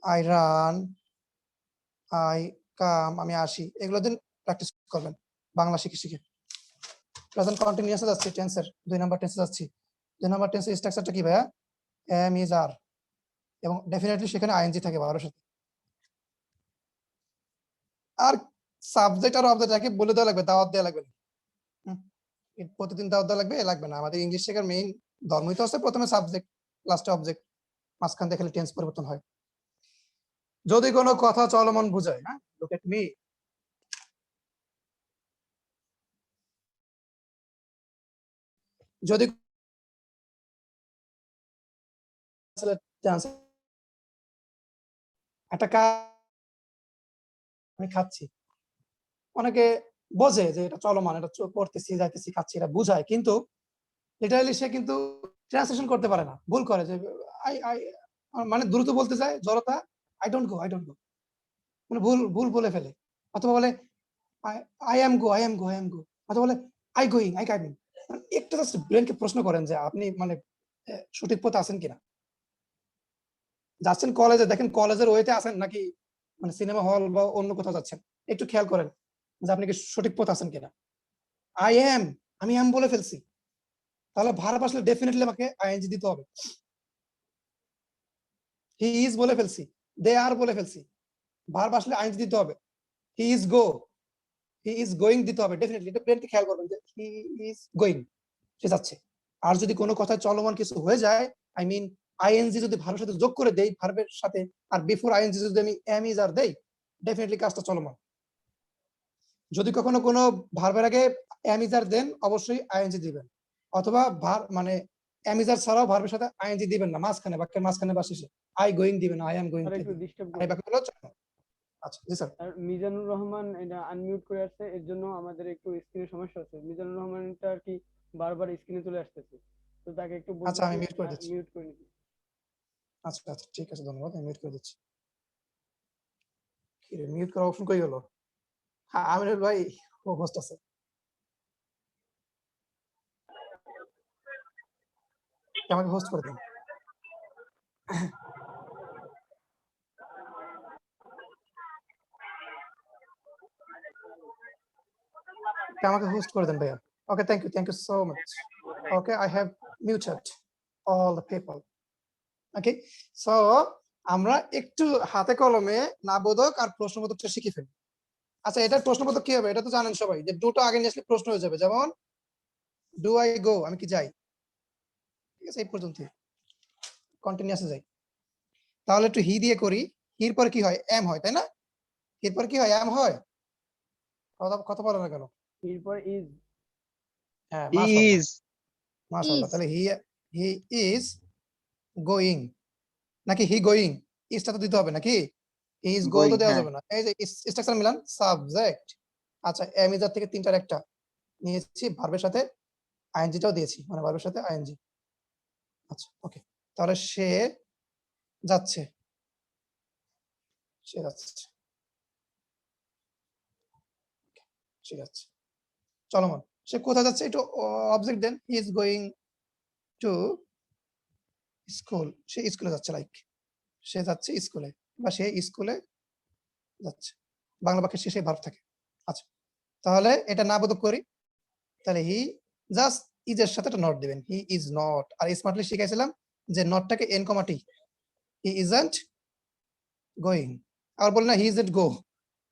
আই রান, আই কাম, আমি আসি। এগুলো দিন প্র্যাকটিস করবেন বাংলা শিখে শিখে। প্রেজেন্ট কন্টিনিউয়াসে যাচ্ছি, টেন্সের 2 নাম্বার টেন্সে যাচ্ছি। 2 নাম্বার টেন্সের স্ট্রাকচারটা কি ভাইয়া? এম, ইজ, আর, এবং ডেফিনেটলি সেখানে আইএনজি থাকে বারোর সাথে। আর সাবজেক্ট আর অবজেক্ট একে বলে দেওয়া লাগবে, দাওয়াত দেওয়া লাগবে না। প্রতিদিন দাওয়াত দেওয়া লাগবে লাগবে না। আমাদের ইংলিশ শেখার মেইন ধর্মই তো আছে প্রথমে সাবজেক্ট, লাস্টে অবজেক্ট, মাঝখান থেকে খালি টেন্স পরিবর্তন হয়। যদি কোনো কথা চলমান বুঝায়, হ্যাঁ, লুক এট মি, যদি একটা কাজ আমি খাচ্ছি, অনেকে বোঝে যে এটা চলমান, এটা করতেছি, যাইতেছি, খাচ্ছি, এটা বুঝায়, কিন্তু লিটারালি সে কিন্তু ট্রান্সলেশন করতে পারে না, ভুল করে। যে আই আই মানে দ্রুত বলতে চায়, জড়তা, I don't go, I don't go, মানে ভুল ভুল বলে ফেলে। অথবা বলে I am go, I am go, I am go, অথবা বলে আই গোয়িং, আই কামিং। একটা জাস্ট ব্রেনকে প্রশ্ন করেন যে আপনি মানে সঠিক পথে আছেন কিনা। যাচ্ছেন কলেজে, দেখেন কলেজের ওয়েতে আছেন নাকি মানে সিনেমা হল বা অন্য কোথাও যাচ্ছেন, একটু খেয়াল করেন যে আপনি কি সঠিক পথ আছেন কিনা। আই এম, আমি এম বলে ফেলছি, তাহলে ভার্ব আসলে ডেফিনেটলি আমাকে আইএনজি দিতে হবে। হি ইজ বলে ফেলছি, দে আর বলে ফেলছি, ভার্ব আসলে আইএনজি দিতে হবে। He is go, he is going দিতে হবে ডেফিনেটলি, এটা ব্রেনকে খেয়াল করবেন যে হি ইজ গোয়িং, সে যাচ্ছে। আর যদি কোনো কথায় চলমান কিছু হয়ে যায়, আই মিন আইএনজি যদি ভার্বের সাথে যোগ করে দেই, ভার্বের সাথে আর বিফোর আইএনজি যদি আমি এম ইজ আর দেই, ডেফিনেটলি কাজটা চলমান। যদি কখনো কোনো ভার্বের আগে এম ইজ আর দেন, অবশ্যই আইএনজি দিবেন, অথবা মানে এম ইজ আর ছাড়াও ভার্বের সাথে আইএনজি দিবেন না, মাঝখানে, বাক্যের মাঝখানে বা শেষে আই গোয়িং দিবেন, আই এম গোয়িং স্যার একটু দিবেন। ডিস্টার্ব আর এই করবেন। বাক্যগুলো চলমান। আচ্ছা জি স্যার। আর মিজানুর রহমান এটা আনমিউট করে আসছে, এর জন্য আমাদের একটু স্ক্রিনে সমস্যা হচ্ছে। মিজানুর রহমানটা আর কি বারবার স্ক্রিনে চলে আসতেছে, তো তাকে একটু আচ্ছা বলতেছি আমি মিউট করে দিচ্ছি। মিউট করে নিতে। আচ্ছা আচ্ছা ঠিক আছে, ধন্যবাদ, আমি মিউট করে দিচ্ছি। কি রে, মিউট করার অপশন কই গেল? হ্যাঁ আমিনুল ভাই হোস্ট আছে। আমাকে হোস্ট করে দিন। আমাকে হোস্ট করে দেন ভাইয়া। Okay, thank you so much. Okay, I have muted all the people. Okay, so আমরা একটু হাতে কলমে নাবোধক আর প্রশ্নবোধকটা শিখে ফেলি। আচ্ছা, এটার প্রশ্নবোধক কি হবে? এটা তো জানেন সবাই যে ডুটা আগে নিয়ে আসলে প্রশ্ন হয়ে যাবে, যেমন ডু আই গো, আমি কি যাই, ঠিক আছে, এই পর্যন্ত কন্টিনিউয়াসে যাই। তাহলে একটু হি দিয়ে করি, হির পর কি হয়, এম হয়, তাই না? হির পর কি হয়, এম হয়। কথা বলে না কেন? এরপর ইজ। হ্যাঁ মাশাআল্লাহ, ইজ মাশাআল্লাহ। ইজ তাহলে হি ইজ গোয়িং, নাকি হি গোয়িং, ইজটা তো দিতে হবে নাকি? হি ইজ গো তো গোয়িং, দেওয়া হ্যাঁ। যাবে না। এই যে স্ট্রাকচার মিলান, সাবজেক্ট, আচ্ছা এম ইজ থেকে তিনটার একটা নিয়েছি, ভার্বের সাথে আইএনজিটাও দিয়েছি, মানে ভার্বের সাথে আইএনজি। আচ্ছা ওকে, তাহলে সে যাচ্ছে, সে যাচ্ছে, সে যাচ্ছে, চলমান। সে কোথায় যাচ্ছে, একটু অবজেক্ট দেন। He is going to school, সে স্কুলে যাচ্ছে, লাইক সে যাচ্ছে স্কুলে, বা সে স্কুলে যাচ্ছে, বাংলা বাক্যের শেষে ভার্ব থাকে। আচ্ছা, তাহলে এটা না বোধক করি, তাহলে হি জাস্ট ইজ এর সাথে একটা নট দিবেন, হি ইজ নট। আর স্মার্টলি শিখাইছিলাম যে নটটাকে N comma T, he isn't going. আর বলেন না হি ইজন্ট গো,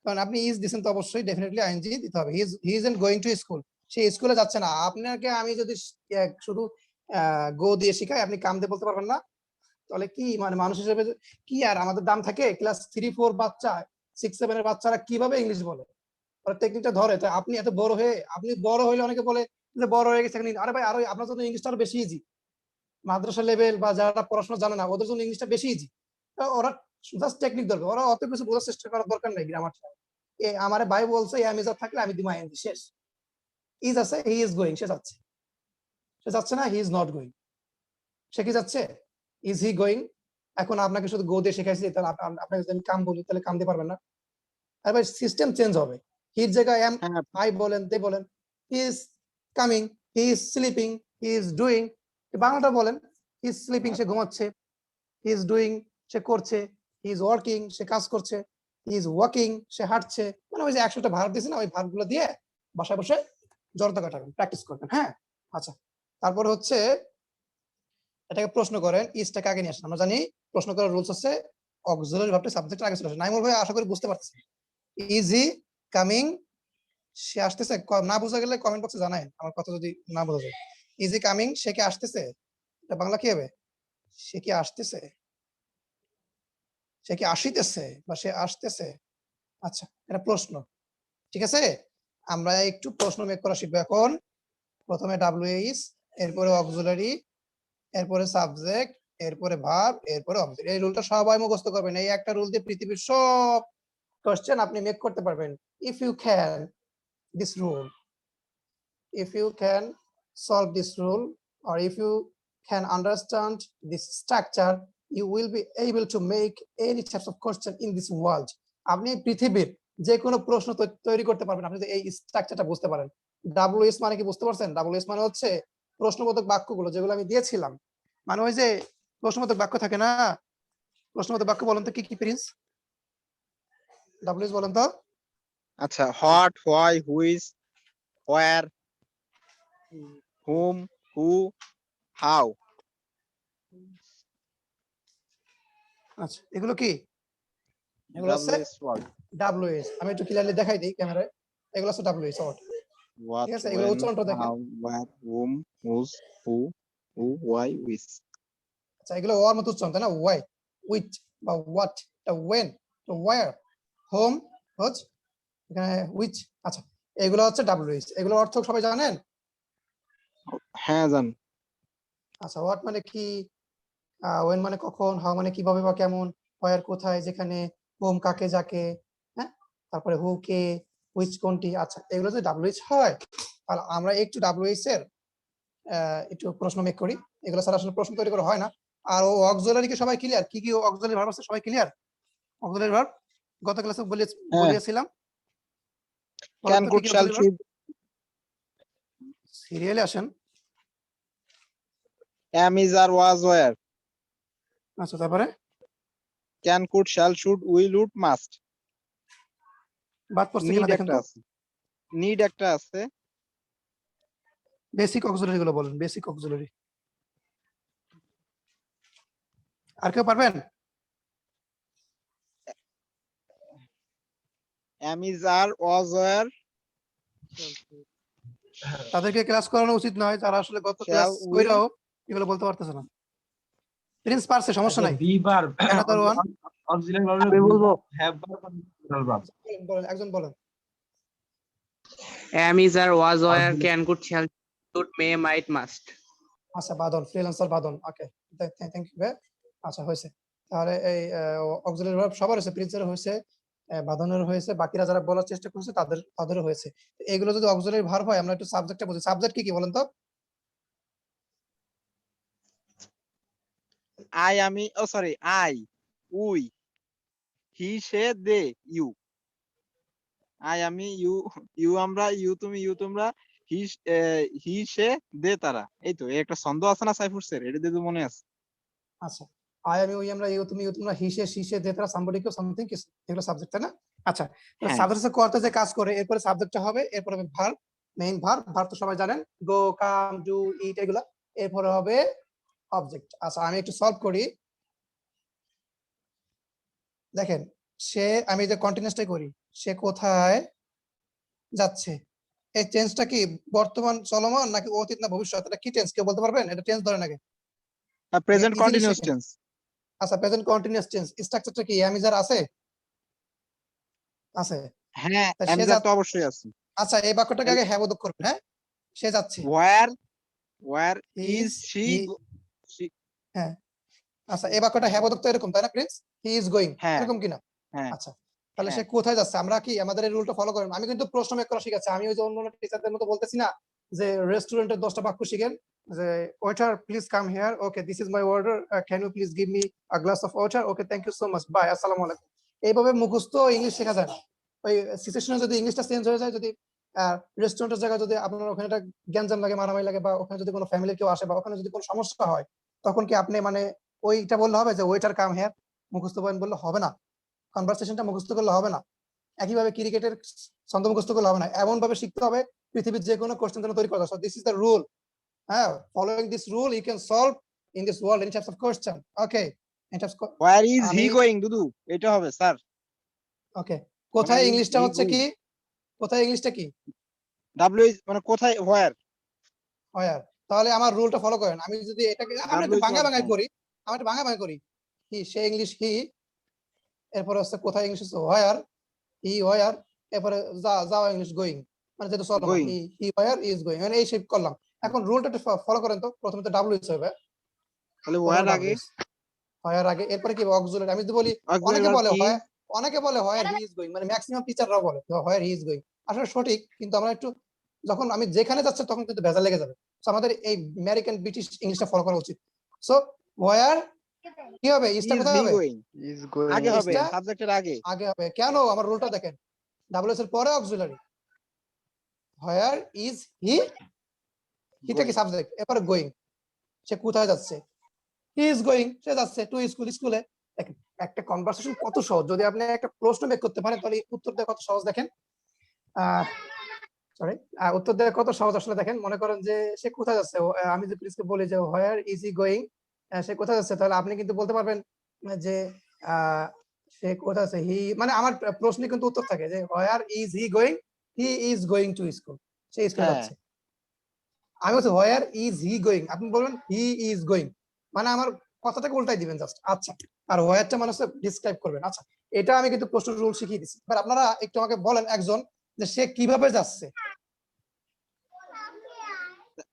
কারণ আপনি ইজ দিবেন তো অবশ্যই ডেফিনেটলি আইএনজি দিতে হবে। হি ইজন্ট গোয়িং টু স্কুল, সে স্কুলে যাচ্ছে না। আপনাকে আমি যদি শুধু গো দিয়ে শিখাই, আপনি কাম দিয়ে বলতে পারবেন না, তাহলে কি মানে মানুষ হিসেবে কি আর আমাদের দাম থাকে? ক্লাস 3-4 বাচ্চা, 6-7 এর বাচ্চারা কিভাবে ইংলিশ বলে, ওরা টেকনিকটা ধরে। তো আপনি এত বড় হয়ে, আপনি বড় হইলে অনেকে বলে যে বড় হয়ে গেছে, আরে ভাই আরো আপনার জন্য ইংলিশটা আরো বেশি ইজি। মাদ্রাসা লেভেল বা যারা পড়াশোনা জানে না, ওদের জন্য ইংলিশটা বেশি ইজি। ওরা জাস্ট টেকনিক ধরবে, ওরা অত কিছু বোঝার চেষ্টা করার দরকার নেই। গ্রামারটা আমারে ভাই বলছে এম ইজ থাকলে আমি দিব আইএনজি, শেষ। ইজ আছে, হি ইজ গোয়িং, সে যাচ্ছে, সে যাচ্ছে না, হি ইজ নট গোয়িং। সে কি যাচ্ছে, ইজ হি গোয়িং। এখন আপনাকে শুধু গো দিয়ে শেখাইছি, তাহলে আপনাকে যদি আমি কাম বলি, তাহলে কাম দিয়ে পারবেন না। এবার সিস্টেম চেঞ্জ হবে, হির জায়গায় এম হ্যাঁ, আই বলেন, তে বলেন। He is coming, he is sleeping, he is doing. বাংলাটা বলেন, হি ইজ স্লিপিং, সে ঘুমাচ্ছে, হি ইজ ডুইং, সে করছে, হি ইজ ওয়ার্কিং, সে কাজ করছে, হি ইজ ওয়াকিং, সে হাঁটছে। মানে ওই যে 100টা ভার্ব দিয়েছে না, ওই ভার্ব গুলো দিয়ে বাসায় বসে জড়তা কাটাবেন, প্র্যাকটিস করবেন। হ্যাঁ আচ্ছা, তারপর হচ্ছে এটাকে প্রশ্ন করেন, ইজটাকে আগে নিয়ে আসেন। আমরা জানি প্রশ্ন করার রুলস হচ্ছে অক্সিলারি ভার্বটা সাবজেক্টের আগে চলে আসে। নাইমুল ভাই আশা করি বুঝতে পারতেছেন। ইজ হি কামিং, সে আসতেছে। না বোঝা গেলে কমেন্ট বক্সে জানায়, আমার কথা যদি না বোঝা যায়। ইজ হি কামিং, সে কি আসতেছে, এটা বাংলা কি হবে? সে কি আসতেছে, সে কি আসিতেছে, বা সে আসতেছে। আচ্ছা, এটা প্রশ্ন, ঠিক আছে। আমরা একটু প্রশ্ন মেক করা শিখবো এখন। প্রথমে ডাব্লিউএইচ, এরপরে অক্সিলারি, এরপরে সাবজেক্ট, এরপরে ভার্ব, এরপরে অবজেক্ট। এই রুলটা সবাই মুখস্থ করবেন। এই একটা রুল দিয়ে পৃথিবীর সব কোশ্চেন আপনি মেক করতে পারবেন। If you can this rule, if you can solve this rule, or if you can understand this structure, you will be able to make any types of question in this world. আপনি পৃথিবীর যে কোনো প্রশ্ন তৈরি করতে পারবেন, আপনি যদি এই স্ট্রাকচারটা বুঝতে পারেন। ডাব্লিউএস মানে কি বুঝতে পারছেন? ডাব্লিউএস মানে হচ্ছে প্রশ্নবোধক বাক্যগুলো, যেগুলো আমি দিয়েছিলাম। মানে ওই যে প্রশ্নবোধক বাক্য থাকে না, প্রশ্নবোধক বাক্য বলেন তো কি কি প্রিন্স? ডাব্লিউএস বলেন তো। আচ্ছা, what, why, which, where, hmm, who, how. আচ্ছা, এগুলো কি? এগুলো হচ্ছে ডাব্লিউএস ওয়ার্ড। WH আমি একটু ক্লিয়ারলি দেখাই দিই ক্যামেরায়, এগুলো হচ্ছে WH ওয়ার্ড। what, ঠিক আছে, এগুলো when, উচ্চারণটা দেখেন। how, where, whom, whose, who, why, which. আচ্ছা, এগুলো ওয়ার মতো উচ্চারণ তাই না? ওয়াই, উইচ বা হোয়াট, এটা ওয়েন, ওয়ার, হোম, হোজ, এখানে উইচ। আচ্ছা, এগুলো হচ্ছে WH, এগুলোর অর্থ সবাই জানেন? হ্যাঁ জান। আচ্ছা, হোয়াট মানে কি, ওয়েন মানে কখন, হাউ মানে কিভাবে বা কেমন, হোয়ার কোথায়, যেখানে, হোম কাকে যাকে, হ্যাঁ, তারপরে হু কে, হুইচ কোনটি। আচ্ছা, এগুলো যদি WH হয় তাহলে আমরা একটু WH এর একটু প্রশ্ন মেক করি। এগুলো ছাড়া আসলে প্রশ্ন তৈরি করা হয় না। আর ও অক্সিলারি কি সবাই ক্লিয়ার? কি কি অক্সিলারি ভার্ব আছে সবাই ক্লিয়ার? অক্সিলারি ভার্ব গত ক্লাসে হ্যাঁ। বলিয়েছিলাম। Can, could, shall, should. সিরিয়ালে আসেন। am, is, are, was, were. আচ্ছা, তারপরে can, could, shall, should, will, would, must. বাদ পড়ছে নিড কিনা দেখেন একটা তো। আছে, নিড একটা আছে। বেসিক অক্সিলারি গুলো বলেন, বেসিক অক্সিলারি। আর কেউ পারবেন? am, is, are, was, were, তাদেরকে ক্লাস করানো উচিত নয়, যারা আসলে গত shall, ক্লাস will. কইরাও এগুলো বলতে পারতেছে না। প্রিন্স পারছে, সমস্যা নাই। Be verb Another one. Auxiliary verb আমি বলবো হ্যাভ ভার্ব ভার্ব বলেন, বলেন, একজন বলেন। am, is, are, was, were, can, could, shall, should, may, might, must. আচ্ছা, বাদন, ফ্রিল্যান্সার বাদন, ওকে, থ্যাংক ইউ। আচ্ছা, হয়েছে। তাহলে এই অক্সিলারি ভার্ব সবার হয়েছে, প্রিন্সের হয়েছে, বাদনের হয়েছে, বাকিরা যারা বলার চেষ্টা করছে তাদেরও হয়েছে। এগুলো যদি অক্সিলারি ভার্ব হয়, আমরা একটু সাবজেক্টটা বুঝি। সাবজেক্ট কি কি বলেন তো? I, আমি, ও সরি, I, উই, হি, সে, দে, ইউ। আই, আমি, ইউ আমরা, ইউ তুমি, ইউ তোমরা, হি সে, দে তারা। এই তো একটা ছন্দ আছে না সাইফুর স্যার, এটা দিয়ে তো মনে আছে। আচ্ছা, আই, আমি, উই, আমরা, ইউ তুমি, ইউ তোমরা, হি সে, শি সে, দে তারা, সামবডি কেউ, সামথিং কিছু, এগুলো সাবজেক্ট তাই না? আচ্ছা, হ্যাঁ। সাবজেক্ট করতে যে কাজ করে, এরপরে সাবজেক্টটা হবে, এরপরে হবে ভার্ব, মেইন ভার্ব, ভার্ব তো সবাই জানেন, গো, কাম, ডু, ইট, এগুলা। এরপরে হবে অবজেক্ট। আচ্ছা, আমি একটু সলভ করি। দেখেন, সে, আমি যে কন্টিনিউসটাই করি, সে কোথায় যাচ্ছে, এই টেন্সটা কি বর্তমান চলমান নাকি অতীত না ভবিষ্যৎ? এটা কি টেন্স, কেউ বলতে পারবেন? এটা টেন্স ধরে নাকি? প্রেজেন্ট easily কন্টিনিউয়াস শেখেন। টেন্স। আচ্ছা, প্রেজেন্ট কন্টিনিউয়াস টেন্স, স্ট্রাকচারটা কি am is are আছে? আছে। হ্যাঁ, তা সে অ্যামজার তো অবশ্যই আছে। আচ্ছা, এই বাক্যটাকে আগে হ্যাঁ বোধক করবেন। হ্যাঁ, সে যাচ্ছে। Where is she. হ্যাঁ, আচ্ছা, এই বাক্যটা হ্যাঁ বোধক তো এরকম তাই না প্রিন্স? হি ইজ গোয়িং, হ্যাঁ, এরকম কিনা? হ্যাঁ। আচ্ছা, তাহলে সে হ্যাঁ। কোথায় যাচ্ছে? আমরা কি আমাদের এই রুলটা ফলো করেন? আমি কিন্তু প্রশ্ন মেক করা শিখাচ্ছি। আমি ওই যে অন্য টিচারদের মতো বলতেছি না যে রেস্টুরেন্টের 10টা বাক্য শিখেন, যে waiter please come here, okay this is my order, can you please give me a glass of water, okay thank you so much, bye, আসসালামু আলাইকুম। এইভাবে মুখস্থ ইংলিশ শেখা যায় না। ওই সিচুয়েশনে যদি ইংলিশটা চেঞ্জ হয়ে যায়, যদি রেস্টুরেন্টের জায়গায় যদি আপনার ওখানে একটা গ্যাঞ্জাম লাগে, মারামারি লাগে, বা ওখানে যদি কোনো ফ্যামিলির কেউ আসে, বা ওখানে যদি কোনো সমস্যা হয়, তখন কি আপনি মানে ওইটা বললে হবে যে ওয়েটার কাম হিয়ার? মুখস্থ পয়েন্ট বললে হবে না, কনভারসেশনটা মুখস্থ করলে হবে না। একইভাবে ক্রিকেটের ছন্দ মুখস্থ করলে হবে না, এমন ভাবে শিখতে হবে পৃথিবীর যে কোনো কোশ্চেন যেন তৈরি করা যায়। This is the rule. হ্যাঁ, following this rule you can solve in this world any types of question. Okay, any types. Where is he আমি গোয়িং দুদু, এটা হবে স্যার। ওকে, কোথায় is ইংলিশটা he হচ্ছে কি? going? কোথায় ইংলিশটা কি? ডাব্লিউ ইজ মানে কোথায়, ওয়্যার। হোয়ার। তাহলে আমার রুলটা ফলো করেন। আমি যদি এটাকে আমরা একটু ডাব্লিউ ইজ ভাঙা ভাঙাই ওয়ান। করি, আমরা একটু ভাঙা ভাঙা করি। হি, সে ইংলিশ হি, এরপরে হচ্ছে কোথায় ইংলিশ হচ্ছে হোয়ার, হি হোয়ার, এরপরে যাওয়া ইংলিশ গোয়িং, মানে যেটা চলমান, going. He where is going, মানে এই শেপ করলাম। এখন রুলটা একটু ফলো করেন তো। প্রথমে তো ডাব্লিউ হবে, তাহলে প্রথমে ওয়্যার আগে, ডাব্লিউ হোয়ার আগে, এরপরে কি অক্সিলারি। আমি যদি বলি, অক্সিলারি অনেকে ভার্ব বলে ইজ। অনেকে বলে হোয়ার হি ইজ গোয়িং, মানে ম্যাক্সিমাম টিচাররাও বলে হোয়ার হি ইজ গোয়িং। আসলে সঠিক, কিন্তু আমরা একটু যখন আমি যেখানে যাচ্ছে তখন কিন্তু ভেজাল লেগে যাবে। সো আমাদের এই আমেরিকান ব্রিটিশ ইংলিশটা ফলো করা উচিত। সো হোয়ার কি হবে, ইজটা ইজ কোথায় হি হবে? গোয়িং ইজ গোয়িং আগে হবে, ইজটা সাবজেক্টের আগে। আগে হবে। কেন? আমার রুলটা দেখেন, ডাব্লিউএস এর পরে অক্সিলারি, হোয়ার ইজ হি, হিটা কি সাবজেক্ট, এরপরে গোয়িং, সে কোথায় যাচ্ছে? হি ইজ গোয়িং, সে যাচ্ছে টু স্কুল, স্কুলে। দেখেন, একটা কনভারসেশন কত সহজ। যদি আপনি একটা প্রশ্ন বের করতে পারেন, তাহলে উত্তর দেওয়া কত সহজ দেখেন। সরি, উত্তর দেওয়া কত সহজ আসলে দেখেন। মনে করেন যে সে কোথায় যাচ্ছে, আমি যে প্রিন্সকে বলি যে হোয়ার ইজ হি গোয়িং, সে কোথায় যাচ্ছে, তাহলে আপনি কিন্তু বলতে পারবেন যে সে কোথায় আছে হি, মানে আমার প্রশ্নে কিন্তু উত্তর থাকে যে where is he going, he is going to school, সে স্কুলে হ্যাঁ। যাচ্ছে। আমি বলছি হোয়ার ইজ হি গোয়িং, আপনি বলবেন হি ইজ গোয়িং, মানে আমার কথাটাকে উল্টাই দিবেন জাস্ট। আচ্ছা, আর হোয়ারটা মানে হচ্ছে ডিসক্রাইব করবেন। আচ্ছা, এটা আমি কিন্তু প্রশ্ন রুল শিখিয়ে দিচ্ছি। এবার আপনারা একটু আমাকে বলেন একজন যে সে কিভাবে যাচ্ছে,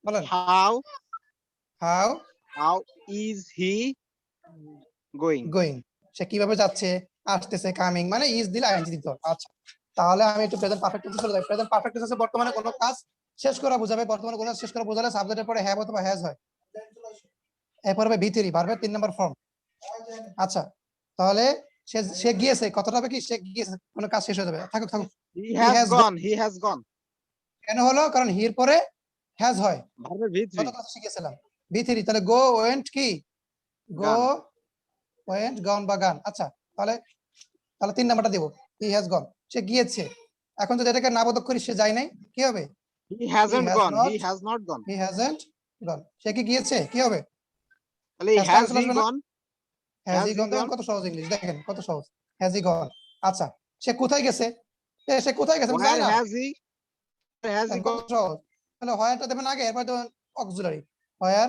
বলেন। How how how is he going? Going, সে কিভাবে যাচ্ছে, আসতেছে, কামিং, মানে ইজ দিলে আইএনজি দিতে হবে। আচ্ছা, তাহলে আমি একটু প্রেজেন্ট পারফেক্ট টেন্সে চলে যাই। প্রেজেন্ট পারফেক্ট টেন্স আছে বর্তমানে কোনো কাজ শেষ করা বোঝাবে, বর্তমানে কোনো কাজ শেষ করা বোঝালে সাবজেক্টের পরে হ্যাভ অথবা হ্যাজ হয়। এরপর হবে ভি3, ভার্বের 3 নম্বর ফর্ম। আচ্ছা, তাহলে সে সে গিয়েছে, কথাটা হবে কি সে গিয়েছে, কোনো কাজ শেষ হয়ে যাবে, থাকুক থাকুক। হি has has gone, he has gone. কেন হলো? কারণ হির পরে হ্যাজ হয়, ভার্বের V3 গত ক্লাসে শিখেছিলাম। ভি3, তাহলে গো ওয়েন্ট কি, গো Gone. ওয়েন্ট, গন বা গান। আচ্ছা, তাহলে তাহলে 3 নাম্বারটা দেব, হি হ্যাজ গন, সে গিয়েছে। এখন যদি এটাকে নাবোধক করি সে যায় নাই, কি হবে? He hasn't has gone, he not- has not gone. He hasn't gone, সে কি গিয়েছে, কি হবে? তাহলে Has হ্যাজ টাইম চলে হি আসবে না? গন, হ্যাজ has হি he গন, দেখেন gone? কত সহজ ইংলিশ, দেখেন কত সহজ, হ্যাজ হি গন। আচ্ছা, সে কোথায় গেছে, সে কোথায় গেছে আমি জানি Where না, has he? Where has he দেখেন কত gone? সহজ। তাহলে হোয়ারটা দেবেন আগে, এরপর দেবেন অক্সিলারি, হোয়ার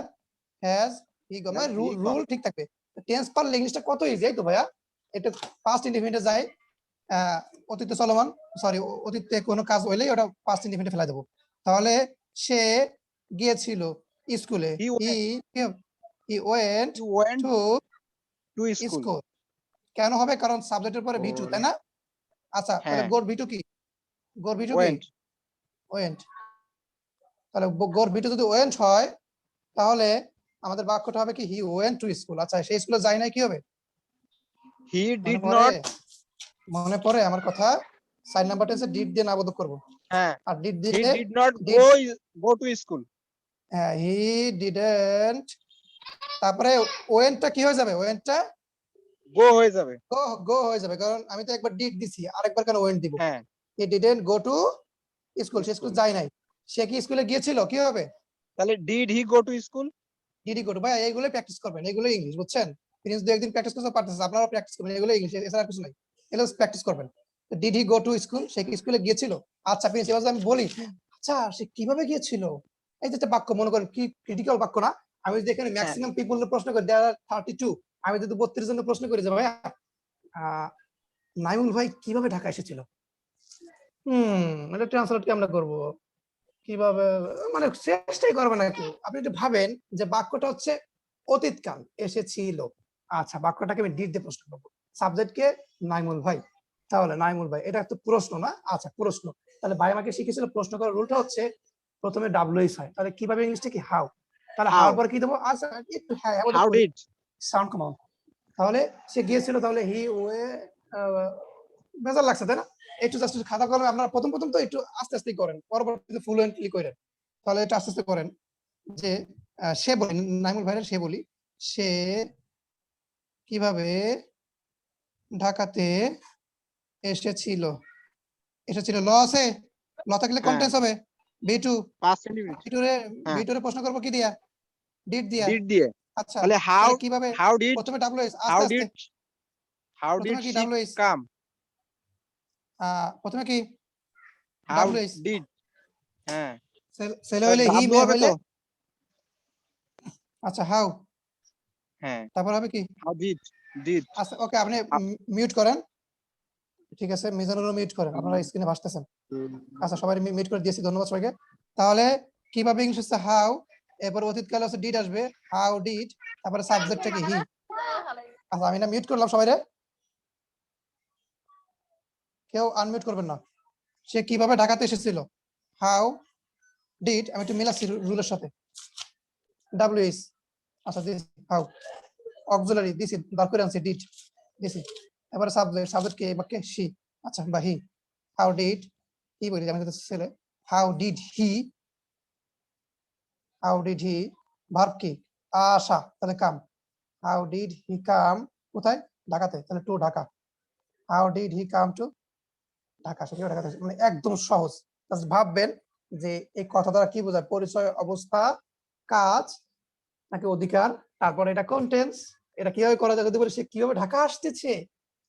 হ্যাজ হি গন, মানে Has he gone? রুল ঠিক থাকবে। টেন্স পারলে ইংলিশটা কত ইজি, এই তো ভাইয়া। এটা পাস্ট ইনডিফিনিটে যায়, অতীতে চলমান, সরি, অতীতে কোনো কাজ হইলেই ওটা পাস্ট ইনডিফিনিটে ফেলা দেবো। তাহলে সে গিয়েছিল স্কুলে, He he went, he went he went to to school. School. কেন হবে? কারণ সাবজেক্টের পরে ভি2, তাই না? আচ্ছা, তাহলে হ্যাঁ। গোর ভি2 কি, গোর ভি2 কি, Went. ওয়েন্ট। তাহলে গোর ভি2 যদি ওয়েন্ট হয়, তাহলে আমাদের বাক্যটা হবে কি হি ওয়েন্ট টু স্কুল। আচ্ছা, সেই স্কুলে যায় নাই, কি হবে? He মনে did পড়ে? not. মনে পড়ে আমার কথা? 4 নাম্বার টেন্সে ডিড দিয়ে নাবোধক করব, হ্যাঁ। আর ডিড He দিলে did not did, go to school. He didn't, তারপরে ওয়েন্টটা কি হয়ে যাবে? ওয়েন্টটা Go হয়ে যাবে। গো গো হয়ে যাবে, কারণ আমি তো একবার ডিড দিছি, আরেকবার কেন ওয়েন্ট দিব? হ্যাঁ। He didn't go to school, say school School. যায় নাই। সে কি স্কুলে গিয়েছিল, কি হবে? তাহলে did he go to school? DD go to. ভাই এইগুলো প্র্যাকটিস করবেন, এগুলো ইংলিশ, বুঝছেন? প্রিন্স দু একদিন প্র্যাকটিস করতে পারতেছে, আপনারাও প্র্যাকটিস করবেন, এগুলো ইংলিশ, এছাড়া কিছু নাই, এগুলো প্র্যাকটিস করবেন। Did he go to school, সে কি স্কুলে গিয়েছিল? আচ্ছা প্রিন্স, এবার যদি আমি বলি আচ্ছা সে কিভাবে গিয়েছিল, এই যে একটা বাক্য, মনে করেন কি ক্রিটিক্যাল বাক্য না? আমি যদি এখানে হ্যাঁ। ম্যাক্সিমাম পিপল প্রশ্ন করি, দেয়ার আর 32, আমি যদি 32 জনের প্রশ্ন করি যে ভাইয়া নাইমুল ভাই কিভাবে ঢাকা এসেছিল, এটা ট্রান্সলেট কি আমরা করব, কিভাবে, মানে চেষ্টাই করবে না কেউ। আপনি একটু ভাবেন যে বাক্যটা হচ্ছে অতীতকাল, এসেছিল। আচ্ছা, বাক্যটাকে আমি ডিড দিয়ে প্রশ্ন করবো, সাবজেক্টকে নাইমুল ভাই, তাহলে নাইমুল ভাই, এটা তো প্রশ্ন না? আচ্ছা, প্রশ্ন। তাহলে ভাই আমাকে শিখেছিল প্রশ্ন করার রুলটা হচ্ছে প্রথমে ডাব্লিউএস হয়, তাহলে কিভাবে ইংলিশটা কি হাউ, তাহলে How. হাউর পর কি দেবো? আচ্ছা, একটু হ্যাঁ How did? সাউন্ড কমাও। তাহলে সে গিয়েছিল, তাহলে হি ওয়ে, বেজার লাগছে তাই না? একটু জাস্ট খাতা কলমে আপনারা প্রথম প্রথম তো একটু আস্তে আস্তে করেন, পরবর্তীতে ফ্লুয়েন্টলি করেন। তাহলে এটা আস্তে আস্তে করেন যে সে বলি, নাইমুল ভাইয়ের সে বলি, সে কিভাবে ঢাকাতে এসেছিল, এসেছিল ল আছে, ল থাকলে হ্যাঁ। কন্টেন্স হবে ভি2, Past indefinite. ভিটুরে হ্যাঁ। ভিটুরে প্রশ্ন করব কি দিয়া, ডিড দিয়া। Did দিয়ে। আচ্ছা, তাহলে তাহলে কিভাবে, how did প্রথমে ডাব্লিউএস, how আস্তে আস্তে, did how did প্রথমে কি she ডাব্লিউএস, come? প্রথমে কি How ডাব্লিউএস, did? হ্যাঁ। ছেলে হইলে হি, W মেয়ে হবে হইলে তো? আচ্ছা হাউ, হ্যাঁ। তারপর হবে কি? How did. আচ্ছা, ওকে, আপনি মিউট করেন, ঠিক আছে, মিজানুরও মিউট করেন, আপনারা স্ক্রিনে ভাসতেছেন। আচ্ছা, সবাই মিউট করে দিয়েছি, ধন্যবাদ সবাইকে। তাহলে কিভাবে ইংলিশ হচ্ছে হাউ, এরপর অতীতকালে হচ্ছে ডিড আসবে, হাউ ডিড, তারপরে সাবজেক্টটা কি হি। আচ্ছা, আমি না মিউট করলাম সবাইরে, কেউ আনমিউট করবেন না। সে কিভাবে ঢাকাতে এসেছিল, হাউ ডিড, আমি একটু মিলাচ্ছি রুলের সাথে, ডাব্লিউএস, আচ্ছা দিস, হাউ অক্সিলারি দিছি, দরকার করে আনছি ডিড দিছি, এবারে সাবজেক্ট কে বা কে, শি, আচ্ছা, বা হি, হাউ ডিড হি বলি, আমি তো ছেলে, হাউ ডিড হি, ভার্ব কি, আসা, তাহলে কাম, হাউ ডিড হি কাম, কোথায়, ঢাকাতে, তাহলে to Dhaka, how did he come to Dhaka, সে কিভাবে ঢাকাতে, মানে একদম সহজ। জাস্ট ভাববেন যে এই কথা দ্বারা কি বোঝায়, পরিচয়, অবস্থা, কাজ নাকি অধিকার, তারপরে এটা কন্টেন্স, এটা কিভাবে করা যায়, যদি বলি সে কিভাবে ঢাকা আসতেছে,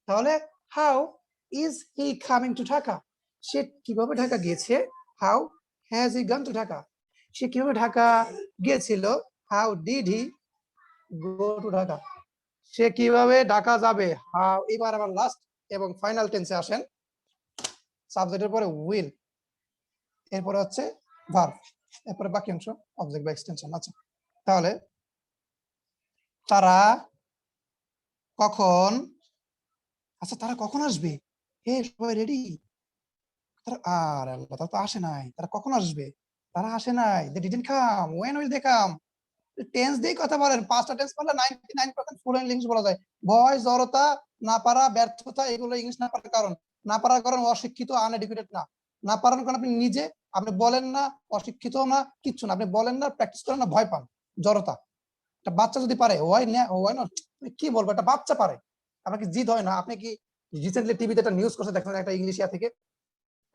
তাহলে how is he coming to Dhaka, সে কিভাবে ঢাকা গিয়েছে, how has he gone to Dhaka, সে কিভাবে ঢাকা গিয়েছিল, how did he go to Dhaka, সে কিভাবে ঢাকা যাবে, হাউ। এবার আবার লাস্ট এবং ফাইনাল টেন্সে আসেন, সাবজেক্টের পরে উইল, এরপরে হচ্ছে ভার্ব, এরপরে বাকি অংশ অবজেক্ট বা এক্সটেনশন। আচ্ছা, তাহলে তারা কখন, আচ্ছা তারা কখন আসবে, হে সবাই রেডি, তারা আর আল্লাহ, তারা তো আসে নাই, তারা কখন আসবে, তারা আসে নাই, they didn't come, when will they come, tense দিয়ে কথা বলেন, পাঁচটা টেন্স বললে 99% ফ্লুয়েন্ট ইংলিশ বলা যায়। ভয়, জড়তা, না পারা, ব্যর্থতা, এগুলো ইংলিশ না পারার কারণ, না পারার কারণ অশিক্ষিত, আনএডুকেটেড না, না পারার কারণ আপনি নিজে, আপনি বলেন না, অশিক্ষিত না, কিচ্ছু না, আপনি বলেন না, প্র্যাকটিস করেন না, ভয় পান, জড়তা। একটা বাচ্চা যদি পারে, ওয়াই নট, কি বলবো, একটা বাচ্চা পারে, আপনার কি জিদ হয় না? আপনি কি রিসেন্টলি টিভিতে একটা নিউজ করছে দেখলেন, একটা ইংলিশ ইয়া থেকে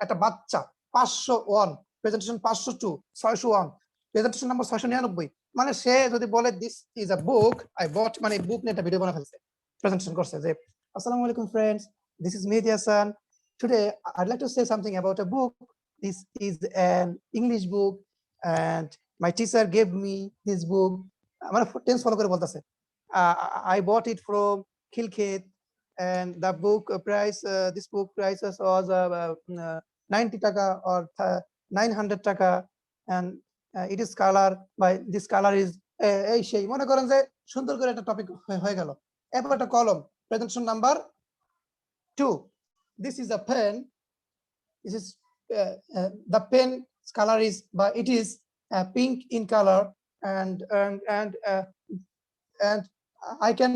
একটা বাচ্চা 501 প্রেজেন্টেশন, 502, 601 প্রেজেন্টেশন নাম্বার 699, মানে সে যদি বলে this is a book I bought, মানে বুক নিয়ে একটা ভিডিও বানায় ফেলছে, প্রেজেন্টেশন করছে যে আসসালামু আলাইকুম friends, this is Mehedi Hasan, today I'd like to say something about a book, this is an English book and my teacher gave me this book, মানে টেন্স ফলো করে বলতেছে, I bought it from Khilkhet and the book price, this book price was 90 taka or 900 taka, and it is color by this color is এই সেই, মনে করেন যে সুন্দর করে একটা টপিক হয়ে গেল। এরপর একটা কলম, presentation number 2, this is a pen, this is the pen color is, but it is pink in color, and I can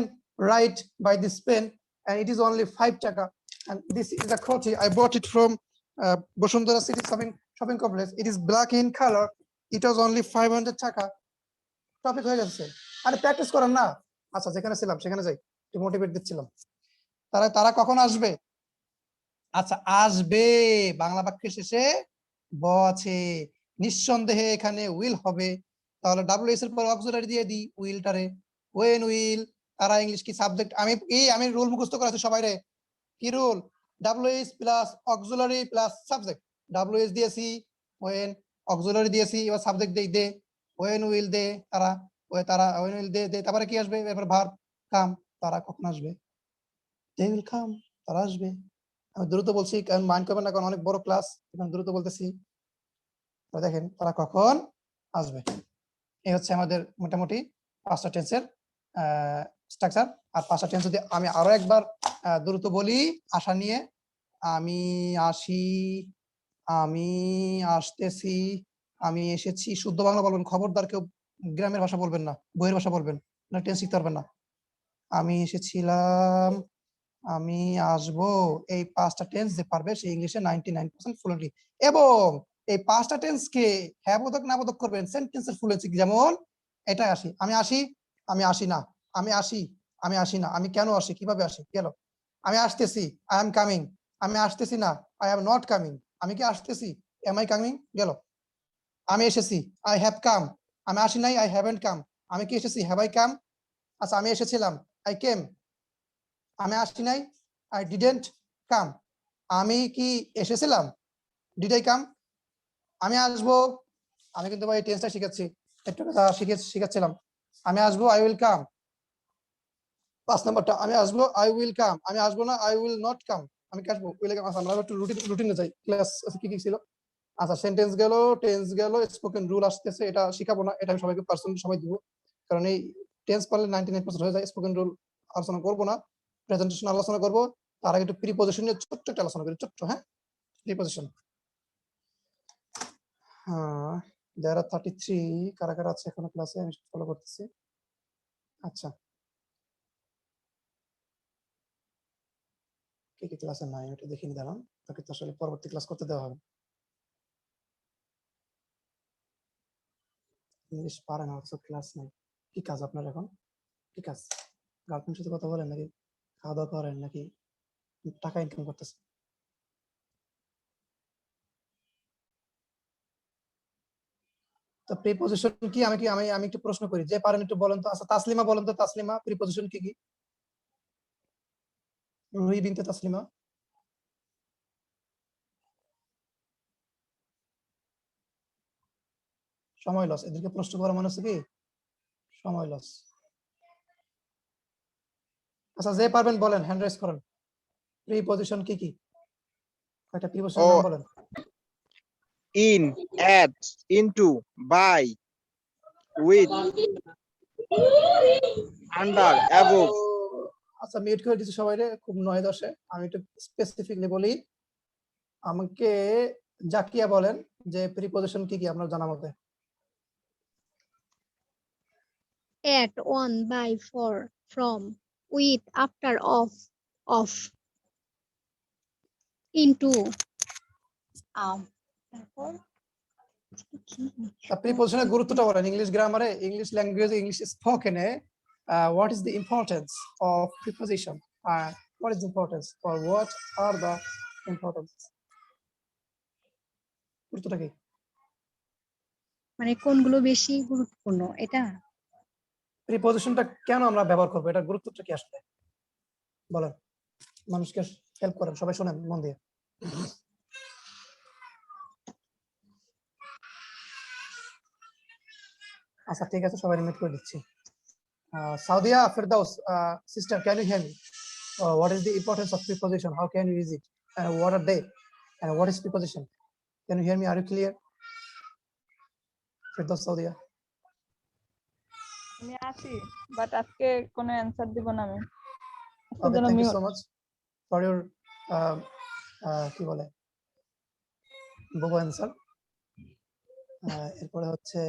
write by this pen, and it is only 5 taka, and this is a khoti, I bought it from Bosundara City shopping complex, it is black in color, it was only 500 taka, topic হয়ে যাচ্ছে। আরে প্র্যাকটিস করেন না। আচ্ছা, যেখানে ছিলাম সেখানে যাই, একটু মোটিভেট দিচ্ছিলাম। তারা কখন আসবে, আচ্ছা আসবে, বাংলা বাক্যের শেষে ব আছে, নিঃসন্দেহে এখানে উইল হবে, তাহলে ডব্লিউএস এর পর অক্সিলারি দিয়ে দিই উইলটারে, ওয়েন উইল, তারা ইংলিশ কি সাবজেক্ট, আমি রুল মুখস্থ করে আছি সবাই রে, কি rule, WS plus auxiliary plus subject, WS দিয়েছি, ওয়েন অক্সিলারি দিয়েছি, এবার সাবজেক্ট দেই দে, ওয়েন উইল দে, তারা ওয়েন উইল দে, তারপরে কি আসবে, এরপর ভার্ব কাম, তারা কখন আসবে, দে উইল কাম, তারা আসবে। আমি দ্রুত বলছি কারণ মাইন্ড করবেন না, কারণ অনেক বড় ক্লাস, এখন দ্রুত বলতেছি। দেখেন তারা কখন আসবে, এই হচ্ছে আমাদের মোটামুটি 5টা টেন্সের স্ট্রাকচার। আর 5টা টেন্স যদি আমি আরো একবার দ্রুত বলি, আশা নিয়ে, আমি আসি, আমি আসতেছি, আমি এসেছি, শুদ্ধ বাংলা বলবেন, খবরদার কেউ গ্রামের ভাষা বলবেন না, বইয়ের ভাষা বলবেন না, টেন্স শিখতে পারবেন না। আমি এসেছিলাম, আমি আসবো, এই 5টা টেন্স যে পারবে সে ইংলিশে 99% ফ্লুয়েন্টলি। এবং এই 5টা টেন্সকে হ্যাঁ বোধক না বোধক করবেন সেন্টেন্সের ফ্লুয়েন্সি, যেমন এটা আসি, আমি আসি, আমি আসি না, আমি আসি, আমি আসি না, আমি কেন আসি, কিভাবে আসি, গেল। আমি আসতেছি, আই এম কামিং, আমি আসতেছি না, আই এম নট কামিং, আমি কি আসতেছি, এম আই কামিং, গেল। আমি এসেছি, আই হ্যাভ কাম, আমি আসি নাই, আই হ্যাভেন্ট কাম, আমি কি এসেছি, হ্যাভ আই কাম। আচ্ছা, আমি এসেছিলাম, আই কেম, আমি আসি নাই, আই ডিডেন্ট কাম, আমি কি এসেছিলাম, ডিড আই কাম। আমি আসবো, আমি কিন্তু ভাই টেন্সটা শিখাচ্ছি, একটু কথা শিখাচ্ছিলাম। আমি আসবো, আই উইল কাম। 5 নাম্বারটা, আমি আসবো, আই উইল কাম, আমি আসবো না, আই উইল নট কাম, আমি কি আসবো, উইল কাম। আচ্ছা, আমরা একটু রুটিনে যাই, ক্লাস কি কি ছিল। আচ্ছা, সেন্টেন্স গেল, টেন্স গেল, স্পোকেন রুল আসতেছে, এটা শিখাবো না, এটা আমি সবাইকে পার্সোনালি সময় দিব, কারণ এই টেন্স পারলে 99% হয়ে যায়। স্পোকেন রুল আলোচনা করবো না, প্রেজেন্টেশন আলোচনা করবো, তার আগে একটু প্রিপজিশন নিয়ে ছোট্ট একটা আলোচনা করি, ছোট্ট, হ্যাঁ, প্রিপজিশন। হ্যাঁ, there are 33, কারা কারা আছে এখনো ক্লাসে, আমি ফলো করতেছি। আচ্ছা, কে কি ক্লাসে নাই এটা দেখিনি, দাঁড়ান, তাকে তো আসলে পরবর্তী ক্লাস করতে দেওয়া হবে। ইংলিশ পারে না, অথচ ক্লাস নাই, কি কাজ আপনার এখন, কি কাজ, গার্লফ্রেন্ডের সাথে কথা বলেন নাকি, খাওয়া দাওয়া করেন নাকি টাকা ইনকাম করতেছেন? তো প্রিপজিশন কি, আমি একটু প্রশ্ন করি, যে পারেন একটু বলেন তো। আচ্ছা, তাসলিমা বলেন তো, তাসলিমা প্রিপজিশন কি কি? রুহি বিনতে তাসলিমা। সময় লস, এদেরকে প্রশ্ন করা মানে হচ্ছে কি সময় লস। আচ্ছা যে পারবেন বলেন, হ্যান্ড রাইজ করেন। প্রিপজিশন কি কি? কয়টা প্রিপজিশনের ও নাম বলেন। In, at, into, by, with, under, above. আচ্ছা মিউট করে দিচ্ছি সবাই রে, খুব নয় দশে। আমি একটু স্পেসিফিকলি বলি, আমাকে জাকিয়া বলেন যে প্রিপজিশন কি কি আপনার জানা মতে। at, on, by, for, from, with, after, of, into, তারপর প্রিপজিশনের গুরুত্বটা বলেন ইংলিশ গ্রামারে, ইংলিশ ল্যাঙ্গুয়েজে, ইংলিশ স্পোকেনে। What is the importance of preposition? What is the importance, or what are the importance? গুরুত্বটা কি? মানে কোনগুলো বেশি গুরুত্বপূর্ণ এটা? প্রিপজিশনটা কেন আমরা ব্যবহার করবো, এটা গুরুত্বটা কি আসলে বলেন, মানুষকে হেল্প করেন, সবাই শোনেন মন দিয়ে। আচ্ছা ঠিক আছে, সবাই মিউট করে দিচ্ছি। Saudia Firdaus, sister, can you hear me? What is the importance of preposition? How can you use it? And what are they? And what is preposition? Can you hear me? Are you clear? Firdaus, Saudia. আমি আছি, বাট আজকে কোনো অ্যানসার দিব না আমি। আজকের Okay, জন্য thank you mute। so much for your কি বলে বহু অ্যান্সার। এরপরে হচ্ছে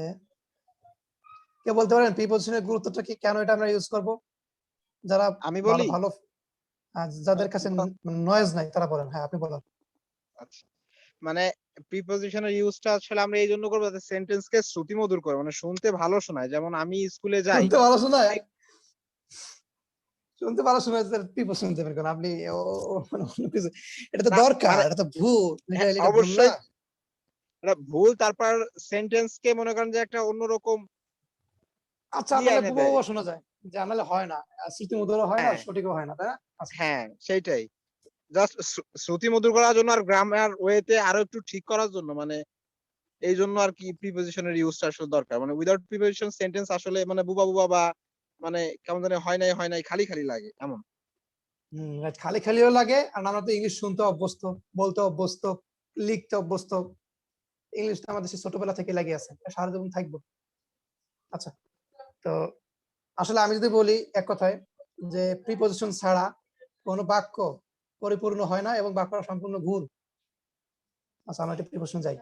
কে বলতে পারেন প্রিপজিশনের গুরুত্বটা কি, কেন এটা আমরা ইউজ করব? যারা আমি ভালো বলি? ভালো যাদের কাছে নয়েজ নাই তারা বলেন। হ্যাঁ আপনি বলেন। আচ্ছা, মানে প্রিপজিশনের ইউজটা আসলে আমরা এই জন্য করবো যাতে সেন্টেন্সকে শ্রুতিমধুর করে, মানে শুনতে ভালো শোনায়। যেমন আমি স্কুলে যাই, শুনতে ভালো শোনায়, শুনতে ভালো শোনায়, প্রিপজিশন দেবেন কেন আপনি? মানে অন্য কিছু, এটা তো না দরকার, মানে এটা তো ভুল, এটা হ্যাঁ, এটা ভুল না। অবশ্যই এটা ভুল। তারপর সেন্টেন্সকে মনে করেন যে একটা অন্যরকম আচ্ছা ইয়ে নাহলে এনে দেয়। ভুয়া শোনা যায়, যে নাহলে হয় না, স্মৃতিমধুরও হয় না, হ্যাঁ সঠিকও হয় না, তাই না? আচ্ছা, হ্যাঁ, সেইটাই। জাস্ট শ্রুতিমধুর করার জন্য আর গ্রামার ওয়েতে আরো একটু ঠিক করার জন্য, মানে এই জন্য আর কি প্রিপজিশনের ইউজটা আসলে দরকার। মানে উইদাউট প্রিপজিশন সেন্টেন্স আসলে মানে বুবা বুবা বা মানে কেমন জানি হয় নাই খালি খালি লাগে এমন। খালি খালিও লাগে, আর আমরা তো ইংলিশ শুনতে অভ্যস্ত, বলতে অভ্যস্ত, লিখতে অভ্যস্ত। ইংলিশটা আমাদের সেই ছোটবেলা থেকে লেগে আছে, সারা জীবন থাকবো। আচ্ছা, তো আসলে আমি যদি বলি এক কথায় যে প্রিপজিশন ছাড়া কোনো বাক্য পরিপূর্ণ হয় না এবং বাক্য সম্পূর্ণ ভুল। আচ্ছা আমরা একটা প্রিপজিশন যাই।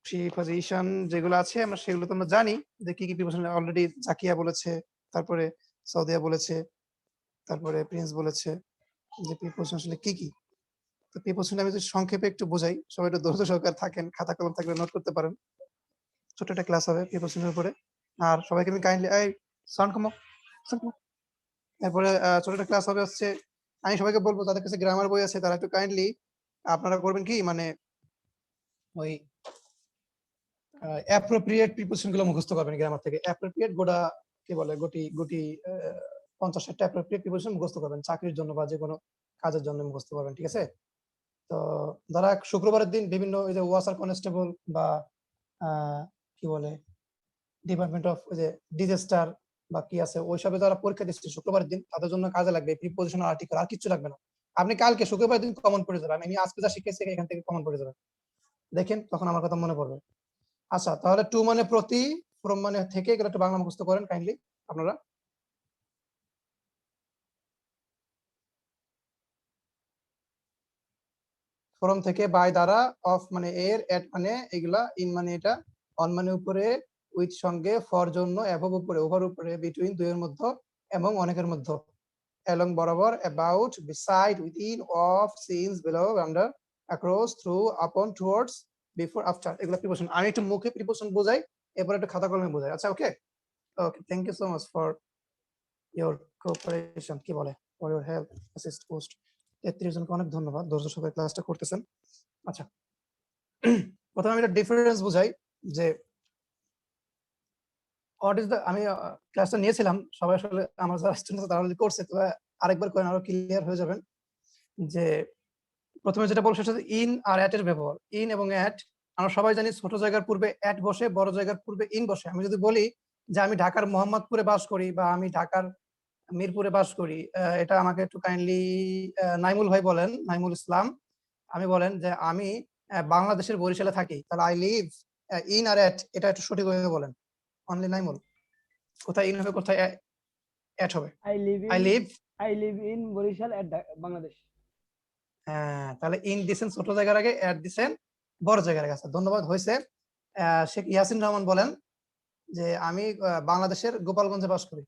প্রিপজিশন যেগুলো আছে আমরা সেগুলো তো আমরা জানি যে কি কি প্রিপজিশন, অলরেডি জাকিয়া বলেছে, তারপরে সাউদিয়া বলেছে, তারপরে প্রিন্স বলেছে যে প্রিপজিশন আসলে কি কি। তো প্রিপজিশন আমি যদি সংক্ষেপে একটু বোঝাই, সবাই একটু ধৈর্য সহকারে থাকেন, খাতা কলম থাকলে নোট করতে পারেন। ছোট একটা ক্লাস হবে প্রিপজিশনের উপরে, আর সবাইকে আমি কাইন্ডলি সাউন্ড কমো। এরপরে ছোট একটা ক্লাস হবে হচ্ছে, আমি সবাইকে বলবো যাদের কাছে গ্রামার বই আছে তারা একটু কাইন্ডলি আপনারা করবেন কি, মানে ওই অ্যাপ্রোপ্রিয়েট প্রিপজিশন গুলো মুখস্থ করবেন গ্রামার থেকে। অ্যাপ্রোপ্রিয়েট গোটা কি বলে গুটি 50-60টা অ্যাপ্রোপ্রিয়েট প্রিপজিশন মুখস্থ করবেন, চাকরির জন্য বা যে কোনো কাজের জন্য মুখস্থ করবেন, ঠিক আছে? তো যারা শুক্রবারের দিন বিভিন্ন ওই যে ওয়াসার কনস্টেবল বা কি বলে ডিপার্টমেন্ট অফ ওই যে ডিজাস্টার বা কি আছে ওইসবে যারা পরীক্ষা দিচ্ছে শুক্রবারের দিন, তাদের জন্য কাজে লাগবে প্রিপজিশন আর্টিকেল, আর কিছু লাগবে না। আপনি কালকে শুক্রবার দিন কমন পড়ে যাবেন, আমি আজকে যা শিখেছি এখান থেকে কমন পড়ে যাবেন, দেখেন তখন আমার কথা মনে পড়বে। আচ্ছা তাহলে টু মানে প্রতি, ফ্রম মানে থেকে, এগুলো একটু বাংলা মুখস্থ করেন কাইন্ডলি আপনারা। ফ্রম থেকে, বাই দ্বারা, অফ মানে এর, এট মানে এগুলা, ইন মানে এটা, অন মানে উপরে, উইথ সঙ্গে, ফর জন্য, অ্যাবভ উপরে, ওভার উপরে, বিটুইন দুইয়ের মধ্যে, এবং অনেকের মধ্যে, অ্যালং বরাবর, about, beside, within, of, since, below, under, across, through, আপন, টুয়ার্ডস, বিফোর, আফটার, এগুলো প্রিপজিশন। আমি একটু মুখে প্রিপজিশন বোঝাই, এরপর একটু খাতা কলমে বোঝাই। আচ্ছা okay okay, thank you so much for your cooperation, কি বলে, for your help, assist post. 33 জনকে অনেক ধন্যবাদ, ধৈর্য সহকারে ক্লাসটা করতেছেন। আচ্ছা প্রথমে আমি একটা ডিফারেন্স বুঝাই যে হোয়াট ইজ দ্য, আমি ক্লাসটা নিয়েছিলাম, সবাই আসলে আমার যারা স্টুডেন্ট তারা already করছে, তবে আরেকবার করেন আরো ক্লিয়ার হয়ে যাবেন। যে প্রথমে যেটা বলছে সেটা ইন আর অ্যাট এর ব্যবহার। ইন এবং অ্যাট আমরা সবাই জানি ছোট জায়গার পূর্বে অ্যাট বসে, বড় জায়গার পূর্বে ইন বসে। আমি যদি বলি যে আমি ঢাকার মোহাম্মদপুরে বাস করি বা আমি ঢাকার মিরপুরে বাস করি, এটা আমাকে একটু কাইন্ডলি নাইমুল ভাই বলেন, নাইমুল ইসলাম। আমি বলেন যে আমি বাংলাদেশের বরিশালে থাকি, তাহলে আই লিভ ইন আর অ্যাট, এটা একটু সঠিক ভাবে বলেন অনলি নাইমুল। কোথায় ইন হবে, কোথায় অ্যাট হবে? I live I in live, Barishal at Bangladesh. তাহলে ইন দিছেন ছোট জায়গার আগে, অ্যাট দিছেন বড় জায়গার আগে। আচ্ছা, ধন্যবাদ, হয়েছে। শেখ ইয়াসিন রহমান বলেন যে আমি বাংলাদেশের গোপালগঞ্জে বাস করি।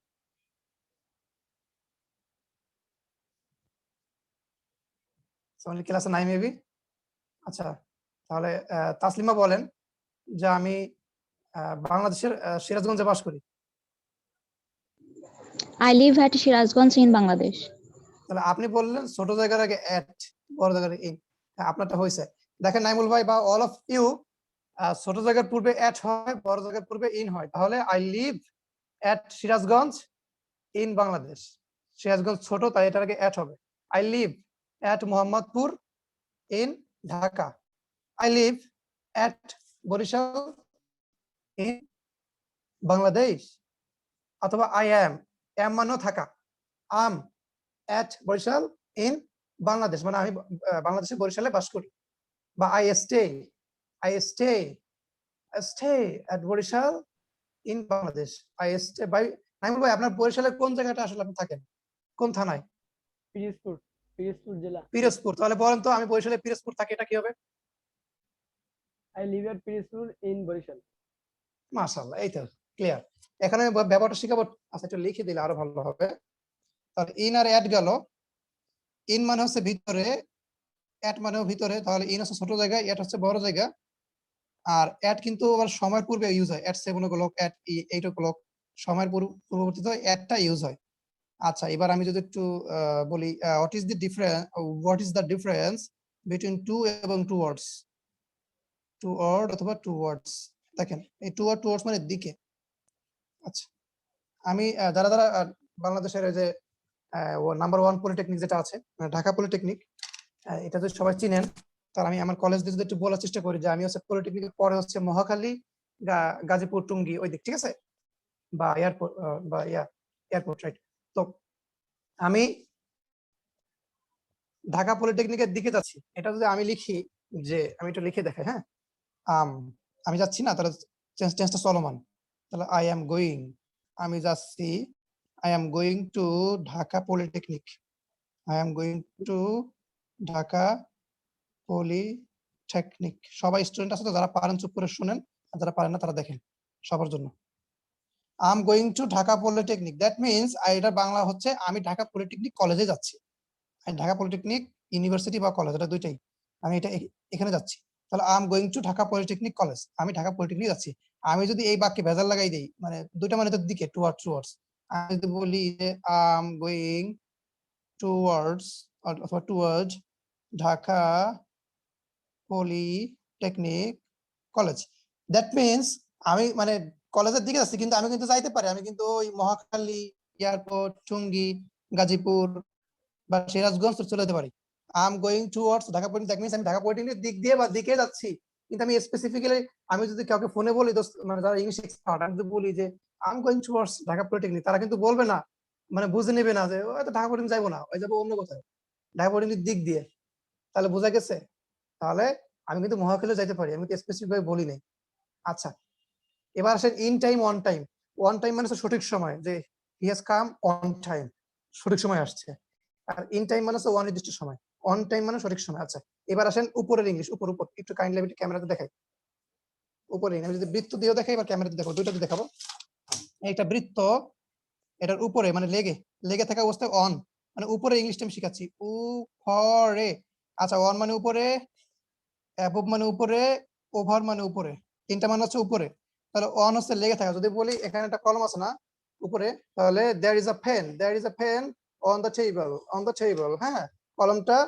ক্লাসে নাই মেবি। আচ্ছা, তাহলে তাসলিমা বলেন যে আমি বাংলাদেশের সিরাজগঞ্জে বাস করি। I live at Shirazganj in Bangladesh. তাহলে আপনি বললেন ছোট জায়গার আগে অ্যাট, বড় জায়গার ইন। আপনারটা হয়েছে। দেখেন নাইমুল ভাই বা অল অফ ইউ, ছোট জায়গার পূর্বে অ্যাট হয়, বড় জায়গার পূর্বে ইন হয়। তাহলে I live at Sirajganj in Bangladesh. Sirajganj ছোট, তাই এটার আগে অ্যাট হবে। I live at Mohammadpur in Dhaka. I live at Barishal in Bangladesh. অথবা আই অ্যাম, অ্যাম মানেও থাকা, am at Barishal in Bangladesh, মানে আমি বাংলাদেশের বরিশালে বাস করি। বা I stay at Barishal in Bangladesh. I stay by. Naimul ভাই, আপনার বরিশালের কোন জায়গাটা আসলে আপনি থাকেন, কোন থানায়? পিরোজপুর জেলা। পিরোজপুর। তাহলে বলেন তো, আমি বরিশালে পিরোজপুর থাকি, এটা কি হবে? I live at Pirojpur in Barishal. মাশাআল্লাহ, এই তো ক্লিয়ার। এখানে ব্যাপারটা শিখাবো। আচ্ছা, একটু লিখে দিলে আরো ভালো হবে। তাহলে ইন আর অ্যাট গেল। ইন মানে হচ্ছে ভিতরে, অ্যাট মানেও ভিতরে, তাহলে ইন হচ্ছে ছোট জায়গা, অ্যাট হচ্ছে বড় জায়গা। আর অ্যাট কিন্তু আবার সময়ের পূর্বে ইউজ হয়। অ্যাট 7 o'clock, অ্যাট 8 o'clock, সময়ের পূর্ববর্তীতে অ্যাটটা ইউজ হয়। আচ্ছা, এবার আমি যদি একটু বলি, what is the difference between two এবং টু ওয়ার্ডস? টু ওয়ার্ড অথবা টু ওয়ার্ডস। দেখেন, এই টু ওয়ার্ড, টু ওয়ার্ডস মানে দিকে। আচ্ছা, আমি যারা যারা বাংলাদেশের যে নাম্বার 1 পলিটেকনিক যেটা আছে, ঢাকা পলিটেকনিক, এটা যদি সবাই চিনেন, তার আমি আমার কলেজ দিয়ে যদি একটু বলার চেষ্টা করি যে আমি হচ্ছে পলিটেকনিকের পরে হচ্ছে মহাখালী, গাজীপুর, টুঙ্গি ওই দিক, ঠিক আছে, বা এয়ারপোর্ট, বা এয়ারপোর্ট, রাইট। তো আমি ঢাকা পলিটেকনিকের দিকে যাচ্ছি, এটা যদি আমি লিখি, যে আমি একটু লিখে দেখাই, হ্যাঁ, আমি যাচ্ছি না, তাহলে টেন্সটা চলমান। তাহলে আই এম গোয়িং, আমি যাচ্ছি, I am going to Dhaka polytechnic. I am going to Dhaka polytechnic. সবাই স্টুডেন্ট আছে তো, যারা পারেন চুপ করে শুনেন, আর যারা পারেন না তারা দেখেন, সবার জন্য। I am going to Dhaka polytechnic, that means এটা বাংলা হচ্ছে আমি ঢাকা পলিটেকনিক কলেজে যাচ্ছি। ঢাকা পলিটেকনিক ইউনিভার্সিটি বা কলেজ, এটা দুইটাই, আমি এটা এখানে যাচ্ছি। তাহলে I am going to Dhaka polytechnic college, আমি ঢাকা পলিটেকনিক যাচ্ছি। আমি যদি এই বাক্যে ভেজাল লাগাই দেই, মানে দুইটা মানে তো দিকে, টুয়ার্ডস। আমি যদি বলি যে আই এম গোয়িং টুয়ার্ডস অথবা toward Dhaka polytechnic college, that means আমি মানে কলেজের দিকে যাচ্ছি, কিন্তু আমি কিন্তু যাইতে পারি, আমি কিন্তু ওই মহাখালী, এয়ারপোর্ট, টুঙ্গি, গাজীপুর বা সিরাজগঞ্জ চলে যেতে পারি। I am going towards Dhaka polytechnic, that means আমি ঢাকা পলিটেকনিক দিক দিয়ে বা দিকে যাচ্ছি। কিন্তু আমি স্পেসিফিক্যালি, আমি যদি কাউকে ফোনে বলি, মানে যারা ইংলিশ এক্সপার্ট, আমি যদি বলি যে I am going towards Dhaka polytechnic, তারা কিন্তু বলবে না, মানে বুঝে নেবে না যে ওই তো ঢাকা পলিটেকনিক যাইবো না, ওই যাবো অন্য কোথাও, ঢাকা পলিটেকনিক দিক দিয়ে। তাহলে বোঝা গেছে? তাহলে আমি কিন্তু মহাখালী যাইতে পারি, আমি তো স্পেসিফিক ভাবে বলি নাই। আচ্ছা, এবার আসেন in time, on time. On time মানে সঠিক সময়, যে he has come on time, সঠিক সময় আসছে। আর ইন টাইম মানে হচ্ছে অনির্দিষ্ট সময়, অন টাইম মানে সঠিক সময়। আচ্ছা, এবার আসেন উপরের ইংলিশ, উপর একটু কাইন্ডলি আমি ক্যামেরাতে দেখাই। উপরে আমি যদি বৃত্ত দিয়েও দেখাই, এবার ক্যামেরাতে দেখো, দুইটাতে দেখাবো। একটা বৃত্ত, এটার উপরে মানে লেগে থাকা অবস্থায় অন, মানে উপরে ইংলিশটা আমি শিখাচ্ছি, উপরে। আচ্ছা, অন মানে উপরে, অ্যাবভ মানে উপরে, ওভার মানে উপরে, তিনটা মানে হচ্ছে উপরে। তাহলে অন হচ্ছে লেগে থাকা। যদি বলি এখানে একটা কলম আছে না উপরে, তাহলে there is a pen on the table, হ্যাঁ, কলমটা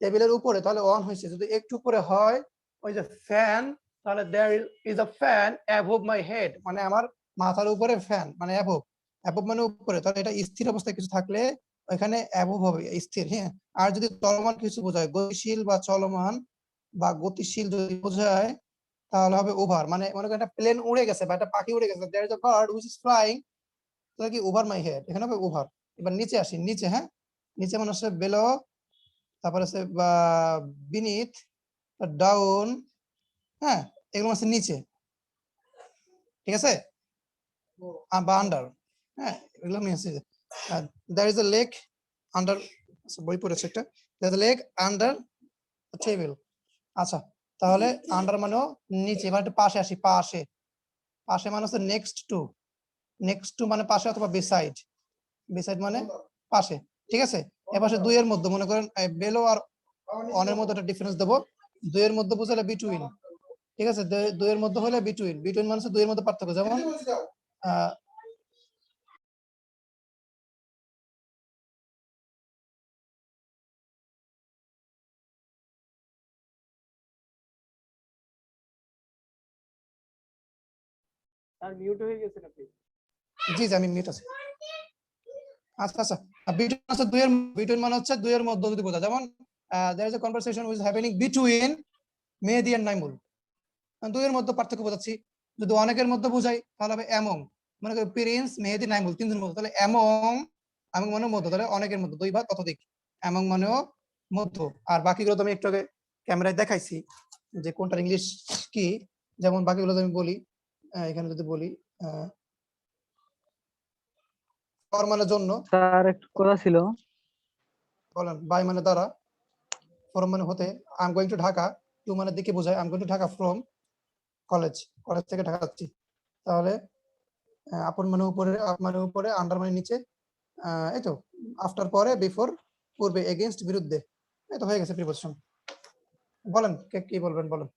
টেবিলের উপরে, তাহলে অন হয়েছে। যদি একটু উপরে হয়, ওই যে ফ্যান, তাহলে there is a fan above my head, মানে আমার মাথার উপরে ফ্যান মানে অ্যাবভ, অ্যাবভ মানে উপরে, তাহলে এটা স্থির অবস্থায় কিছু থাকলে এখানে অ্যাবভ হবে, স্থির। হ্যাঁ, আর যদি চলমান কিছু বোঝায়, গতিশীল বা চলমান বা গতিশীল যদি বোঝায় তাহলে হবে ওভার, মানে মনে করেন একটা প্লেন উড়ে গেছে বা একটা পাখি উড়ে গেছে, there is a bird which is flying, তাহলে কি ওভার মাই হেড, এখানে হবে ওভার। এবার নিচে আসি, নিচে, হ্যাঁ, নিচে মানে হচ্ছে বেলো, তারপরে হচ্ছে বা বিনিথ, ডাউন, হ্যাঁ, এগুলো হচ্ছে নিচে, ঠিক আছে, বা আন্ডার, হ্যাঁ, এগুলো আমি আছে। There is a lake under, বই পড়েছে একটা, there is a lake under table. আচ্ছা, তাহলে আন্ডার মানেও নিচে। এবার একটু পাশে আসি, পাশে, পাশে মানে হচ্ছে নেক্সট টু, নেক্সট টু মানে পাশে অথবা বিসাইড, বিসাইড মানে পাশে, ঠিক আছে। এপাশে দুইয়ের মধ্যে, মনে করেন বেলো আর অনের মধ্যে একটা ডিফারেন্স দেবো, দুইয়ের মধ্যে বোঝালে বিটুইন, ঠিক আছে, দুইয়ের মধ্যে হলে বিটুইন, বিটুইন মানে হচ্ছে দুইয়ের মধ্যে পার্থক্য, যেমন স্যার মিউট হয়ে গেছেন আপনি। জি জি আমি মিউট আছি। আচ্ছা আচ্ছা, বিটুইন হচ্ছে দুইয়ের, বিটুইন মানে হচ্ছে দুইয়ের মধ্যে যদি বোঝা, যেমন there is a conversation which is happening between Mehedi and Naimul, দুইয়ের মধ্যে পার্থক্য বোঝাচ্ছি। যদি অনেকের মধ্যে বোঝাই তাহলে হবে এমং, মনে করি প্রিন্স, মেহেদী, নাইমুল তিনজনের মধ্যে, তাহলে এমং, এমং মানে মধ্য, তাহলে অনেকের মধ্যে, দুই বা ততোধিক, এমং মানেও মধ্য। আর বাকিগুলো তো আমি একটু আগে ক্যামেরায় দেখাইছি যে কোনটার ইংলিশ কি, যেমন বাকিগুলো আমি বলি, এখানে যদি বলি ফর মানে জন্য, স্যার একটু কথা ছিল। বলেন। বাই মানে দ্বারা, ফ্রম মানে হতে, I am going to Dhaka, to মানে দিকে বোঝায়, I am going to Dhaka from college, college থেকে ঢাকা যাচ্ছি। তাহলে আপন মানে উপরে, আপ মানে উপরে, আন্ডার মানে নিচে, এই তো, আফটার পরে, বিফোর পূর্বে, এগেইনস্ট বিরুদ্ধে, এই তো হয়ে গেছে প্রিপোজিশন। বলেন কে কি বলবেন, বলেন।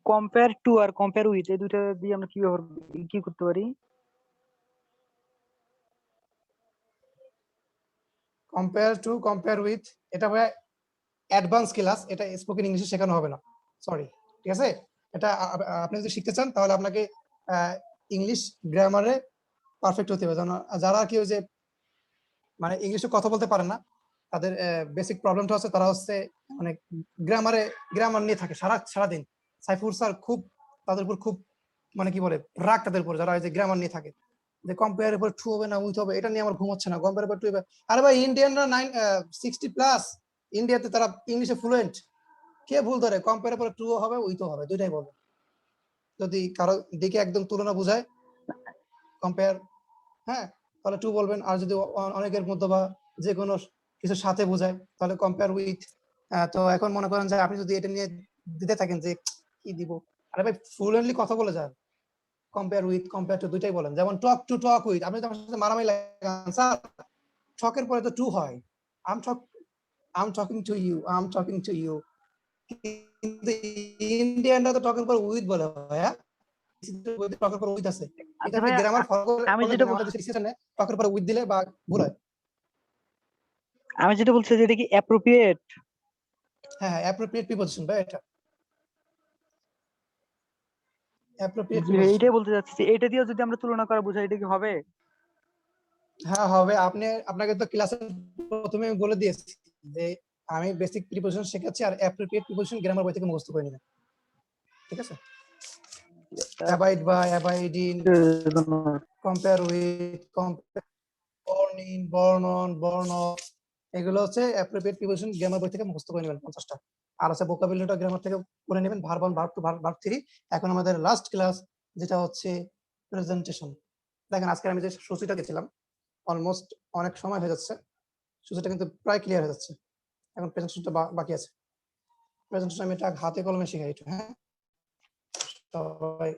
কম্পেয়ার টু আর কম্পেয়ার উইথ, এই দুইটা দিয়ে আমরা কি কি করতে পারি? কম্পেয়ার টু, কম্পেয়ার উইথ, এটা হয় অ্যাডভান্স ক্লাস, এটা স্পোকেন ইংলিশে শেখানো হবে না, সরি, ঠিক আছে। এটা আপনি যদি শিখতে চান তাহলে আপনাকে ইংলিশ গ্রামারে পারফেক্ট হতে হবে। যারা কি ওই যে মানে ইংলিশে কথা বলতে পারে না, তাদের বেসিক প্রবলেমটা হচ্ছে তারা হচ্ছে মানে গ্রামার নিয়ে থাকে সারাদিন। সাইফুর স্যার খুব তাদের উপর খুব মানে কি বলে রাগ তাদের উপর, যারা এই যে গ্রামার নিয়ে থাকে, যে কম্পেয়ার উপর টু হবে না উইথ হবে, এটা নিয়ে আমার ঘুম হচ্ছে না। কম্পেয়ার উপর টু হবে, আরে ভাই ইন্ডিয়ানরা 60+, ইন্ডিয়াতে তারা ইংলিশে ফ্লুয়েন্ট, কে ভুল ধরে? কম্পেয়ার উপর টু হবে উইথও হবে, দুইটাই বলবে। যদি কারো দিকে একদম তুলনা বোঝায় কম্পেয়ার, হ্যাঁ, তাহলে টু বলবেন। আর যদি অনেকের মধ্যে বা যে কোনো কিছুর সাথে বোঝায় তাহলে কম্পেয়ার উইথ। তো এখন মনে করেন যে আপনি যদি এটা নিয়ে দিতে থাকেন যে কি দিব, আরে ভাই ফ্লুয়েন্টলি কথা বলে যান, কম্পেয়ার উইথ, কম্পেয়ার টু দুইটাই বলেন। যেমন টক টু টক উইথ, আপনি যদি আমার সাথে মারামারি লাগান, স্যার টকের পরে তো টু হয়, I'm talking to you, I'm talking to you, কিন্তু ইন্ডিয়ানরা তো টকের পর উইথ বলে, ভাইয়া টকের পর উইথ আছে। এটা আচ্ছা আপনি ভাই, গ্রামার ফলো আমি করলে যেটা আমাদের সিস্টেমে টকের পর উইথ দিলে বা ভুল হয়। আমি যেটা বলছি যে এটা কি অ্যাপ্রোপ্রিয়েট? হ্যাঁ, অ্যাপ্রোপ্রিয়েট প্রিপোজিশন ভাই, এটা অ্যাপ্রোপ্রিয়েট জি ভাই, প্রিপোজিশন। এইটাই বলতে চাচ্ছি, এটা দিয়ে যদি আমরা তুলনা করা বোঝাই, এটা কি হবে? হ্যাঁ হবে। আপনাকে তো ক্লাসে প্রথমে আমি বলে দিয়েছি যে আমি বেসিক প্রিপোজিশন শেখাচ্ছি, আর অ্যাপ্রোপ্রিয়েট প্রিপোজিশন গ্রামার বই থেকে মুখস্থ করে নিবেন, ঠিক আছে। অ্যাবাইড বাই, অ্যাবাইড ইন, ধন্যবাদ। Compare with, compare, born in, born on, born of, এগুলো হচ্ছে অ্যাপ্রোপ্রিয়েট প্রিপোজিশন গ্রামার বই থেকে মুখস্থ করে নেবেন 50টা। আর আছে ভোকাবুলারিটা গ্রামার থেকে করে নেবেন, ভার্ব 1, ভার্ব 2, ভার্ব 3। এখন আমাদের লাস্ট ক্লাস যেটা হচ্ছে প্রেজেন্টেশন। দেখেন আজকে আমি যে সূচিটা গেছিলাম অলমোস্ট অনেক সময় হয়ে যাচ্ছে, সূচিটা কিন্তু প্রায় ক্লিয়ার হয়ে যাচ্ছে, এখন প্রেজেন্টেশনটা বাকি আছে। প্রেজেন্টেশন আমি এটা হাতে কলমে শিখাই একটু, হ্যাঁ, সবাই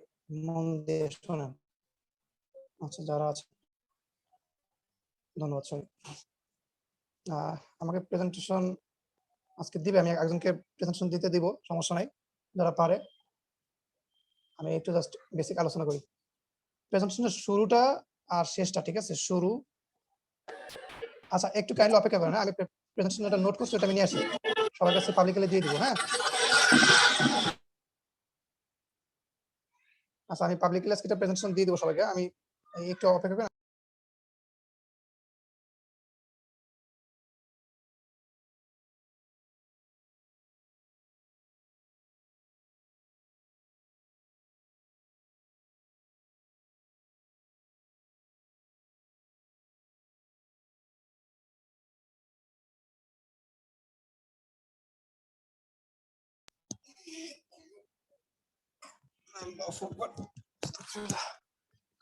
মন দিয়ে শোনেন। আচ্ছা, যারা আছে ধন্যবাদ সবাই। আমাকে প্রেজেন্টেশন আজকে দিবে, আমি একজনকে প্রেজেন্টেশন দিতে দিব, সমস্যা নাই, যারা পারে। আমি একটু জাস্ট বেসিক আলোচনা করি প্রেজেন্টেশনের শুরুটা আর শেষটা, ঠিক আছে, শুরু। আচ্ছা একটু কাইন্ডলি অপেক্ষা করেন, আমি প্রেজেন্টেশনটা নোট করছি, এটা আমি নিয়ে আসি, সবার কাছে পাবলিকলি দিয়ে দিব, হ্যাঁ। আচ্ছা আমি পাবলিক ক্লাস কিটা প্রেজেন্টেশন দিয়ে দেবো সবাইকে। আমি একটু অপেক্ষা করেন।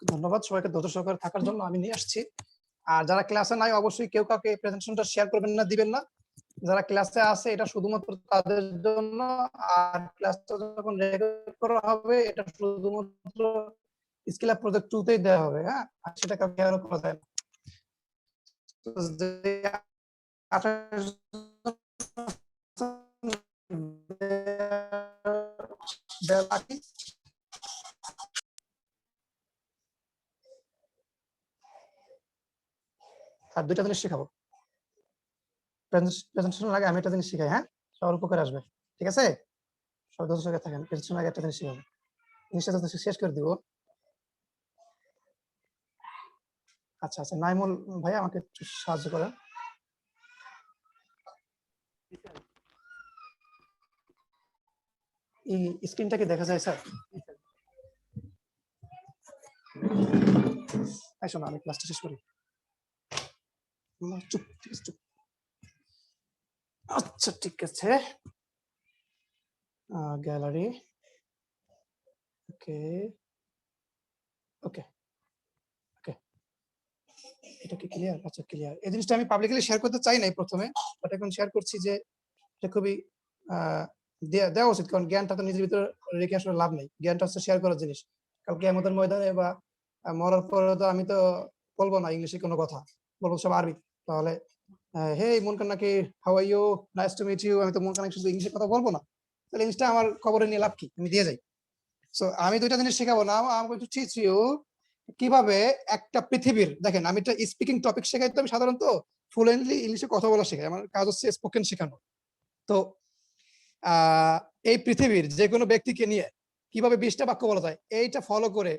ধন্যবাদ সবাইকে ধৈর্য সহকারে থাকার জন্য। আমি নিয়ে আসছি। আর যারা ক্লাসে নাই অবশ্যই কেউ কাউকে প্রেজেন্টেশনটা শেয়ার করবেন না, দিবেন না। যারা ক্লাসে আছে এটা শুধুমাত্র তাদের জন্য। আর ক্লাসটা যখন রেকর্ড করা হবে এটা শুধুমাত্র স্কিল আপ প্রজেক্ট 2 তেই দেওয়া হবে। হ্যাঁ, আর সেটা কাউকে শেয়ার করা যায় না। তো যে 28 বাকি আর দুইটা জিনিস শেখাবো। প্রেজেন্টেশনের আগে আমি একটা জিনিস শিখাই। হ্যাঁ, সবার উপকার আসবে। ঠিক আছে, সবাই ধৈর্য সহকারে থাকেন। প্রেজেন্টেশনের আগে একটা জিনিস শিখাবো, জিনিসটা তো শেষ করে দিব। আচ্ছা আচ্ছা, নাইমুল ভাই আমাকে একটু সাহায্য করেন। এই স্ক্রিনটা কি দেখা যায় স্যার? শোনো আমি ক্লাসটা শেষ করি। চুপ, ঠিক আছে, চুপ। আচ্ছা ঠিক আছে, গ্যালারি, ওকে ওকে ওকে, এটা কি ক্লিয়ার? আচ্ছা ক্লিয়ার। এই জিনিসটা আমি পাবলিকলি শেয়ার করতে চাই নাই প্রথমে, বাট এখন শেয়ার করছি যে এটা খুবই দেওয়া উচিত, কারণ জ্ঞানটা তো নিজের ভিতরে রেখে আসলে লাভ নেই। জ্ঞানটা হচ্ছে শেয়ার করার জিনিস। কালকে আমাদের ময়দানে বা মরার পরে তো আমি তো বলবো না ইংলিশে কোনো কথা, বলবো সব আরবি। তাহলে হে মুনকান নাকি, how are you, nice to meet you, আমি তো মুনকান শুধু ইংলিশে কথা বলবো না। তাহলে ইংলিশটা আমার খবরে নিয়ে লাভ কি, আমি দিয়ে যাই। সো আমি দুইটা জিনিস শেখাবো না, আমি একটু টিচ ইউ কিভাবে একটা পৃথিবীর, দেখেন আমি একটা স্পিকিং টপিক শেখাই, তো আমি সাধারণত ফ্লুয়েন্টলি ইংলিশে কথা বলা শেখাই, আমার কাজ হচ্ছে স্পোকেন শেখানো। তো এই পৃথিবীর যে কোনো ব্যক্তিকে নিয়ে কিভাবে 20টা বাক্য বলা যায়, এইটা ফলো করে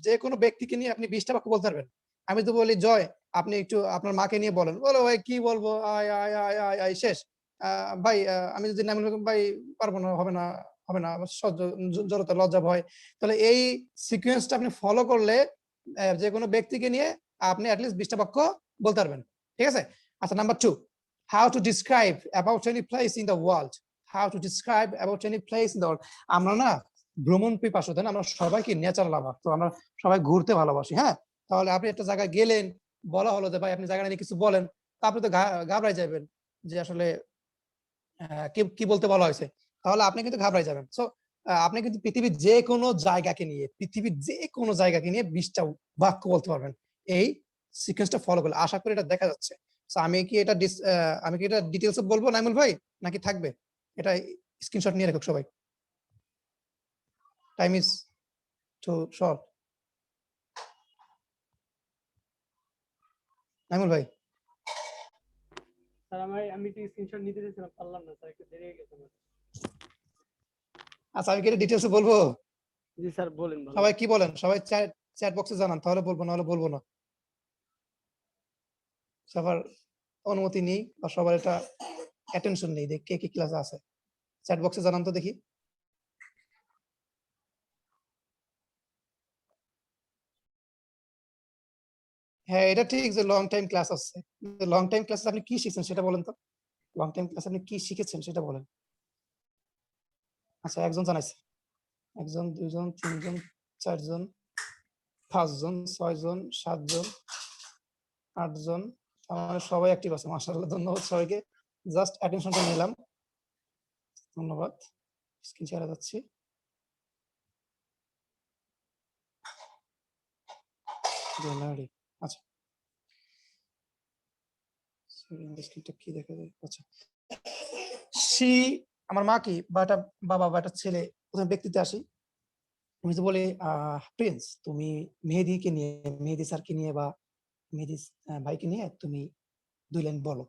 যে কোনো ব্যক্তিকে নিয়ে আপনি 20টা বাক্য বলতে পারবেন। আমি তো বলি জয়, আপনি একটু আপনার মাকে নিয়ে বলেন, বলো ভাই কি বলবো, আয় আয় আয় আয় আয় শেষ। ভাই আমি যদি নাম ভাই পারবো না, হবে না হবে না, জড়তা লজ্জা ভয়। তাহলে এই সিকোয়েন্সটা আপনি ফলো করলে যে কোনো ব্যক্তিকে নিয়ে আপনি অ্যাটলিস্ট 20টা বাক্য বলতে পারবেন। ঠিক আছে। আচ্ছা, number 2, how to describe about any place in the world. How to describe about any place in the world. আমরা না ভ্রমণ পিপাসু, তাই না? আমরা সবাই কি নেচার লাভার, তো আমরা সবাই ঘুরতে ভালোবাসি। হ্যাঁ, তাহলে আপনি একটা জায়গায় গেলেন, বলা হলো যে ভাই আপনি জায়গা নিয়ে কিছু বলেন, তা আপনি তো ঘাবড়াই যাবেন যে আসলে কি বলতে বলা হয়েছে, তাহলে আপনি কিন্তু ঘাবড়াই যাবেন। সো আপনি কিন্তু পৃথিবীর যে কোনো জায়গাকে নিয়ে 20টা বাক্য বলতে পারবেন এই সিকোয়েন্সটা ফলো করলে। আশা করি এটা দেখা যাচ্ছে। আমি কি এটা ডিটেইলসে বলবো নাইমুল ভাই, নাকি থাকবে? এটা স্ক্রিনশট নিয়ে রাখো সবাই, time is too short. Naimul ভাই, স্যার আমি একটু স্ক্রিনশট নিতে চাইছিলাম, পারলাম না স্যার, একটু দেরি হয়ে গেছে আমার। আচ্ছা আমি কি এটা ডিটেইলসে বলবো? জি স্যার বলেন। সবাই কি বলেন, সবাই চ্যাট বক্সে জানান, তাহলে বলবো, নাহলে বলবো না। সবার অনুমতি নেই বা সবার এটা অ্যাটেনশন নেই, দেখ কে কি ক্লাসে আছে। চ্যাট বক্সে জানান তো দেখি। হ্যাঁ, এটা ঠিক যে লং টাইম ক্লাস আছে। লং টাইম ক্লাসে আপনি কি শিখছেন সেটা বলেন তো। লং টাইম ক্লাসে আপনি কি শিখেছেন সেটা বলেন। আচ্ছা, একজন জানাইছে, একজন, দুইজন, তিনজন, চারজন, 5জন, 6জন, 7জন, 8জন, আমার সবাই অ্যাক্টিভ আছে, মাশাআল্লাহ। ধন্যবাদ সবাইকে, জাস্ট অ্যাটেনশনটা নিলাম। ধন্যবাদ। স্ক্রিন শেয়ারে যাচ্ছি। আচ্ছা, স্ক্রিনটা কি দেখা যায়? আচ্ছা, আমার মা কি বা একটা বাবা বা একটা ছেলে প্রথমে ব্যক্তিতে আসি, আমি তো বলি প্রিন্স তুমি মেহেদীকে নিয়ে, মেহেদী স্যারকে নিয়ে বা মেহেদী ভাইকে নিয়ে তুমি 2 লাইন বলো।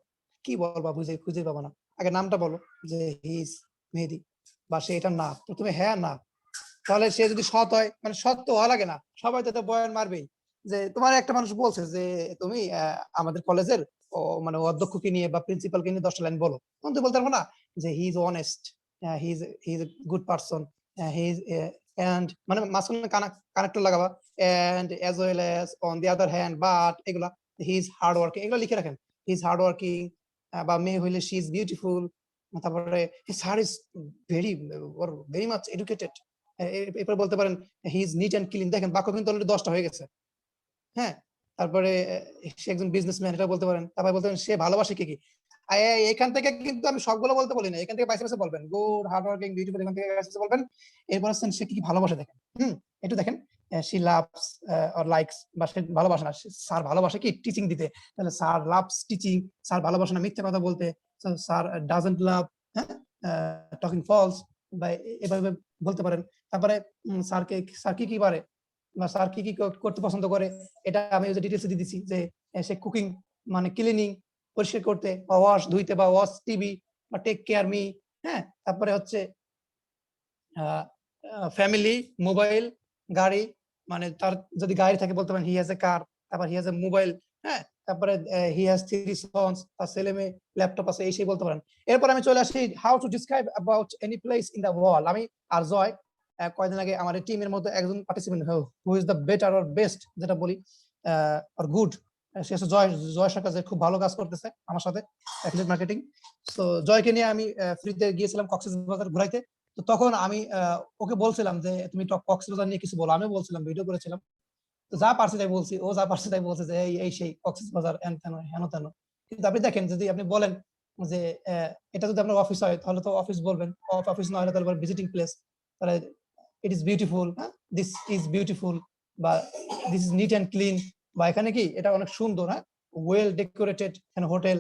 কি বলবা খুঁজে পাবা না, আগে নামটা বলো যে হি ইজ মেহেদী বা সে এটা না, প্রথমে হ্যাঁ না তাহলে সে যদি সৎ হয়, মানে সৎ তো হওয়া লাগে না, সবাই তো বয়ান মারবেই যে তোমার একটা মানুষ বলছে যে তুমি আমাদের কলেজের মানে অধ্যক্ষকে নিয়ে বা প্রিন্সিপালকে নিয়ে 10টা লাইন বলো, তখন তুই বলতে পারবো না যে he is honest, he is a good person, he is and মানে মাঝখানে কানেক্টর লাগাবা and as well as on the other hand but, এগুলা হি ইজ হার্ড ওয়ার্কিং, এগুলো লিখে রাখেন। হি ইজ হার্ড ওয়ার্কিং, বা মেয়ে হইলে শি ইজ বিউটিফুল, তারপরে sir is very very much educated, এরপর বলতে পারেন he is neat and clean. দেখেন বাক্য কিন্তু অলরেডি 10টা হয়ে গেছে। হ্যাঁ, তারপরে সে একজন বিজনেসম্যান, এটা বলতে পারেন। তারপরে বলতে পারেন সে ভালোবাসে কি কি। এখান থেকে কিন্তু আমি সবগুলো বলতে বলি না, এখান থেকে বাইসে বাইসে বলবেন গুড, হার্ড ওয়ার্কিং, বিউটিফুল, এখান থেকে বাইসে বলবেন। এরপর হচ্ছেন সে কি কি ভালোবাসে দেখেন। একটু দেখেন শি লাভস অর লাইকস, বা সে ভালোবাসে না, স্যার ভালোবাসে কি টিচিং দিতে, তাহলে স্যার লাভস টিচিং, স্যার ভালোবাসে না মিথ্যা কথা বলতে, sir doesn't love talking false, বা এভাবে বলতে পারেন। তারপরে স্যার কি কি পারে বা স্যার কি কি করতে পছন্দ করে, এটা আমি ওই যে ডিটেলস দিয়ে দিচ্ছি যে সে কুকিং মানে ক্লিনিং, পরিষ্কার করতে, বা ওয়াশ ধুইতে, বা ওয়াশ টিভি, বা টেক কেয়ার মি। হ্যাঁ, তারপরে হচ্ছে ফ্যামিলি, মোবাইল, গাড়ি, মানে তার যদি গাড়ি থাকে বলতে পারেন হি হ্যাজ এ কার, তারপর হি হ্যাজ এ মোবাইল। হ্যাঁ, তারপরে হি হ্যাজ 3 সন্স, তার ছেলে মেয়ে, ল্যাপটপ আছে, এই সেই বলতে পারেন। এরপর আমি চলে আসি how to describe about any place in the world. আমি আর জয় কয়েকদিন আগে আমাদের টিমের মধ্যে একজন participant who is the better or best যেটা বলি অর গুড, সে হচ্ছে জয় সরকার, যে খুব ভালো কাজ করতেছে আমার সাথে অ্যাফিলিয়েট মার্কেটিং। তো জয়কে নিয়ে আমি ফ্রিতে গিয়েছিলাম কক্সবাজার ঘুরাইতে। তো তখন আমি ওকে বলছিলাম যে তুমি কক্সবাজার নিয়ে কিছু বলো, আমিও বলছিলাম, ভিডিও করেছিলাম। তো যা পারছি তাই বলছি, ও যা পারছে তাই বলছে যে এই সেই কক্সবাজার হেন তেন। কিন্তু আপনি দেখেন যদি আপনি বলেন যে এটা যদি আপনার অফিস হয় তাহলে তো অফিস বলবেন, অফিস না হলে তাহলে ভিজিটিং প্লেস, তাহলে ইট ইজ বিউটিফুল, হ্যাঁ দিস ইজ বিউটিফুল, বা this is neat and clean, বা এখানে কি এটা অনেক সুন্দর, হ্যাঁ ওয়েল ডেকোরেটেড হোটেল,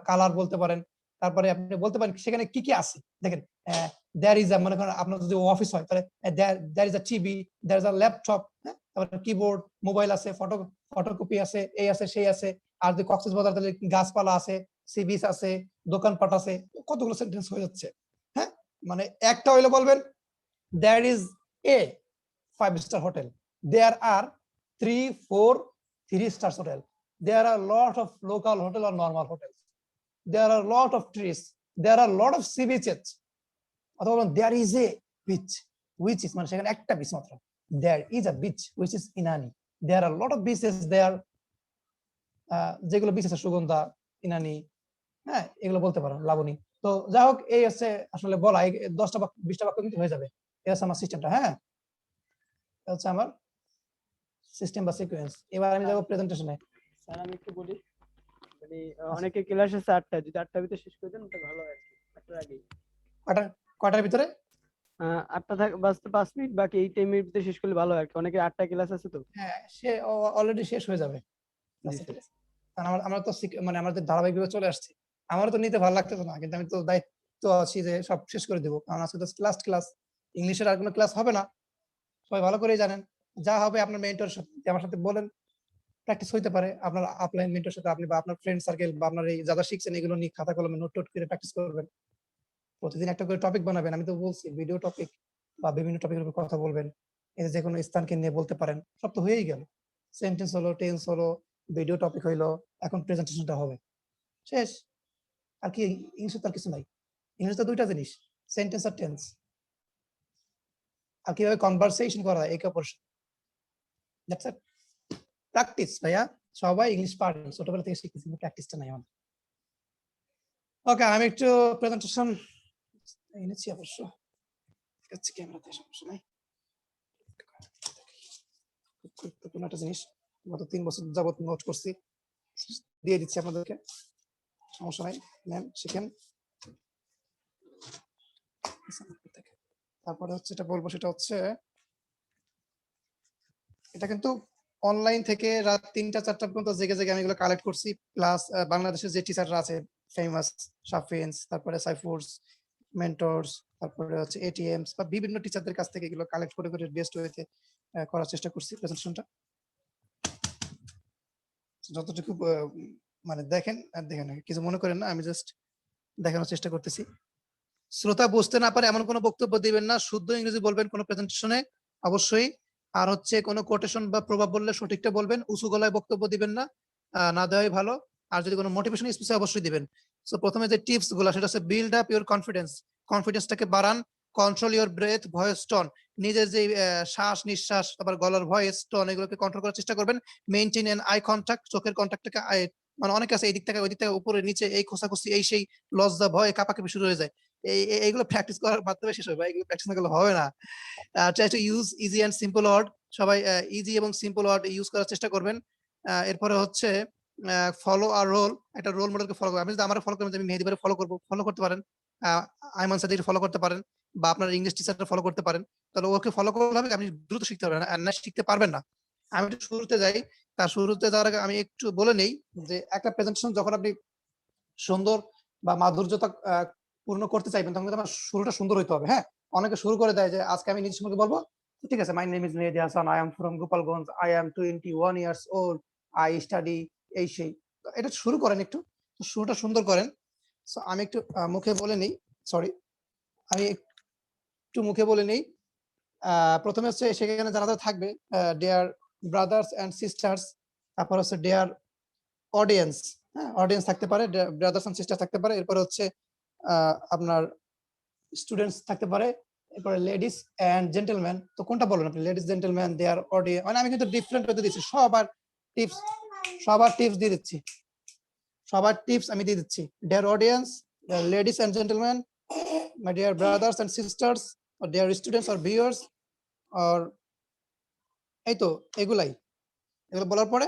কালার বলতে পারেন। তারপরে আপনি বলতে পারেন সেখানে কি কি আছে দেখেন, দেয়ার ইজ মনে করেন আপনার যদি অফিস হয় তাহলে there is a TV, there is a laptop, তারপরে কিবোর্ড, মোবাইল আছে, ফটোকপি আছে, এই আছে সেই আছে। আর যদি কক্সবাজার তাহলে গাছপালা আছে, সি বিচ আছে, দোকানপাট আছে, কতগুলো সেন্টেন্স হয়ে যাচ্ছে। হ্যাঁ, মানে একটা হইলে বলবেন there is a 5-star hotel, there are 3-4 3-star hotel, there are a lot of local hotel or normal hotels, there are a lot of trees, there are a lot of sea beaches, অথবা there is a beach which is মানে সেখানে একটা বিচ মাত্র, there is a beach which is Inani, there are a lot of beaches there, যেগুলো বিচ আছে সুগন্ধা, ইনানি, হ্যাঁ এগুলো বলতে পারেন, লাবণী। তো যাই হোক, এই হচ্ছে আসলে বলা 10টা বাক্য 20টা বাক্য কিন্তু হয়ে যাবে। এটা হচ্ছে আমার সিস্টেমটা। হ্যাঁ, এটা হচ্ছে আমার সিস্টেম বা সিকোয়েন্স। এবার আমি যাব প্রেজেন্টেশনে। স্যার আমি একটু বলি, মানে অনেকে ক্লাস আছে 8টা, যদি 8টার ভিতরে শেষ করে দেন তাহলে ভালো হয় আর কি, 8টার আগেই। কয়টার ভিতরে? 8টা বাজতে 5 মিনিট বাকি, এই টাইমের ভিতরে শেষ করলে ভালো হয় আর কি, অনেকে 8টা ক্লাস আছে তো। হ্যাঁ, সে অলরেডি শেষ হয়ে যাবে। কারণ আমরা তো মানে আমাদের ধারাবাহিকভাবে চলে আসছে, আমারও তো নিতে ভালো লাগতেছে না, কিন্তু আমি তো দায়িত্ব আছি যে সব শেষ করে দেবো, কারণ আজকে তো লাস্ট ক্লাস, ইংলিশের আর কোনো ক্লাস হবে না, সবাই ভালো করেই জানেন। যা হবে আপনার মেন্টর সাথে আমার সাথে বলেন, প্র্যাকটিস হইতে পারে আপনার আপলাইন মেন্টর সাথে, আপনি বা আপনার ফ্রেন্ড সার্কেল বা আপনার এই যারা শিখছেন এগুলো নিয়ে খাতা কলমে নোট করে প্র্যাকটিস করবেন। প্রতিদিন একটা করে টপিক বানাবেন, আমি তো বলছি ভিডিও টপিক বা বিভিন্ন টপিকের উপর কথা বলবেন, এই যে কোনো স্থানকে নিয়ে বলতে পারেন, সব তো হয়েই গেল। সেন্টেন্স হলো, টেন্স হলো, ভিডিও টপিক হইলো, এখন প্রেজেন্টেশনটা হবে, শেষ। আর কি ইংলিশে তার কিছু নাই, ইংলিশে তো 2টা জিনিস, সেন্টেন্স আর টেন্স। আর কিভাবে কনভারসেশন করা হয় একে অপরের সাথে, দ্যাটস ইট। প্র্যাকটিস ভাইয়া, সবাই ইংলিশ পারে, ছোটবেলা থেকে শিখতেছি, কিন্তু প্র্যাকটিসটা নাই আমাদের। ওকে, আমি একটু প্রেজেন্টেশন এনেছি অবশ্য, ক্যামেরাতে সমস্যা নাই। গুরুত্বপূর্ণ একটা জিনিস, গত 3 বছর যাবত নোট করছি, দিয়ে দিচ্ছি আপনাদেরকে, সমস্যা নাই, নেন শিখেন। তারপরে হচ্ছে এটা বলবো, সেটা হচ্ছে এটা কিন্তু অনলাইন থেকে রাত 3টা-4টা পর্যন্ত জেগে জেগে আমি এগুলো কালেক্ট করছি, প্লাস বাংলাদেশের যে টিচাররা আছে ফেমাস, সাফিন্স, তারপরে সাইফোর্স, মেন্টরস, তারপরে হচ্ছে এটিএমস বা বিভিন্ন টিচারদের কাছ থেকে এগুলো কালেক্ট করে করে বেস্ট ওয়েতে করার চেষ্টা করছি প্রেজেন্টেশনটা। যতটুকু মানে দেখেন আর দেখেন, কিছু মনে করেন না, আমি জাস্ট দেখানোর চেষ্টা করতেছি। শ্রোতা বুঝতে না পারে এমন কোনো বক্তব্য দিবেন না, শুদ্ধ ইংরেজি বলবেন কোনো প্রেজেন্টেশনে, অবশ্যই। আর হচ্ছে কোনো কোটেশন বা প্রভাব বললে সঠিকটা বলবেন, উঁচু গলায় বক্তব্য দিবেন না, না দেওয়াই ভালো। আর যদি কোনো মোটিভেশন স্পিচ অবশ্যই দিবেন। সো প্রথমে যে টিপস গুলো সেটা হচ্ছে বিল্ড আপ ইউর কনফিডেন্স, কনফিডেন্সটাকে বাড়ান, control your breath, voice tone, নিজের যে শ্বাস নিঃশ্বাস তারপর গলার ভয়েস টোন এগুলোকে কন্ট্রোল করার চেষ্টা করবেন। মেইনটেইন এন আই কন্টাক্ট, চোখের কন্টাক্টটাকে মানে অনেকে আছে এই দিক থেকে ওই দিক থেকে উপরে নিচে এই খোঁচাখুচি এই সেই লজ্জা ভয় কাঁপাকাঁপি শুরু হয়ে যায়। এইগুলো প্র্যাকটিস করার মাধ্যমে শেষ হবে, এগুলো প্র্যাকটিস না করলে হবে না। Try to use easy and simple word, সবাই ইজি এবং সিম্পল ওয়ার্ড ইউজ করার চেষ্টা করবেন। এরপরে হচ্ছে ফলো আর রোল, একটা রোল মডেলকে ফলো করবেন। আপনি যদি আমার ফলো করেন আমি মেহেদি ভাইয়ের ফলো করবো, ফলো করতে পারেন। আইমান সাদির ফলো করতে পারেন, বা আপনার ইংলিশ টিচারটা ফলো করতে পারেন। তাহলে ওকে ফলো করলে হবে আপনি দ্রুত শিখতে পারবেন, আর না শিখতে পারবেন না। আমি একটু শুরুতে যাই, তার শুরুতে যাওয়ার আগে আমি একটু বলে নেই যে একটা প্রেজেন্টেশন যখন আপনি সুন্দর বা মাধুর্যতা পূর্ণ করতে চাইবেন তখন কিন্তু আমার শুরুটা সুন্দর হইতে হবে। হ্যাঁ, অনেকে শুরু করে দেয় যে আজকে আমি নিজের সম্পর্কে বলবো, ঠিক আছে, my name is Mehedi Hasan, I am from Gopalganj, I am 21 years old, I study, এই সেই। তো এটা শুরু করেন, একটু শুরুটা সুন্দর করেন। সো আমি একটু মুখে বলে নেই, সরি আমি একটু মুখে বলে নেই। প্রথমে হচ্ছে সেখানে যারা যারা থাকবে, ডিয়ার ব্রাদার্স এন্ড সিস্টার্স, তারপর হচ্ছে ডিয়ার অডিয়েন্স, হ্যাঁ অডিয়েন্স থাকতে পারে, ব্রাদার্স এন্ড সিস্টার থাকতে পারে, এরপর হচ্ছে আপনার স্টুডেন্টস থাকতে পারে, এরপরে লেডিস এন্ড জেন্টলম্যান। তো কোনটা বলেন আপনি, লেডিস জেন্টলম্যান, দেয়ার অডিয়েন্স, মানে আমি কিন্তু ডিফারেন্ট ওয়েতে দিচ্ছি, সবার টিপস দিয়ে দিচ্ছি, সবার টিপস আমি দিয়ে দিচ্ছি। Dear audience, ladies and gentleman, my dear brothers and sisters, or dear students or viewers, or এই তো এগুলাই, এগুলো বলার পরে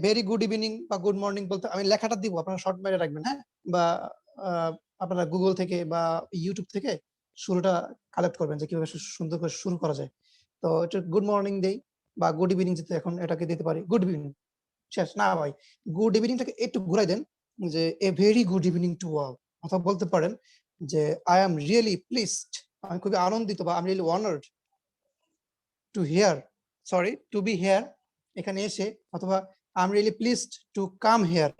ভেরি গুড ইভিনিং বা গুড মর্নিং বলতে আমি লেখাটা দিব, আপনারা শর্ট মেরে রাখবেন। হ্যাঁ, বা আপনারা গুগল থেকে বা ইউটিউব থেকে শুরুটা কালেক্ট করবেন যে কিভাবে সুন্দর করে শুরু করা যায়। তো এটা গুড মর্নিং দেই বা গুড ইভিনিং, যেতে এখন এটাকে দিতে পারি গুড ইভিনিং, শেষ না ভাই, গুড ইভিনিংটাকে একটু ঘুরাই দেন যে a very good evening to all, অথবা বলতে পারেন যে আই এম রিয়েলি প্লিজড, আমি খুবই আনন্দিত বা I am really honoured to here, sorry to be here, এখানে এসে, অথবা I am really pleased to come here,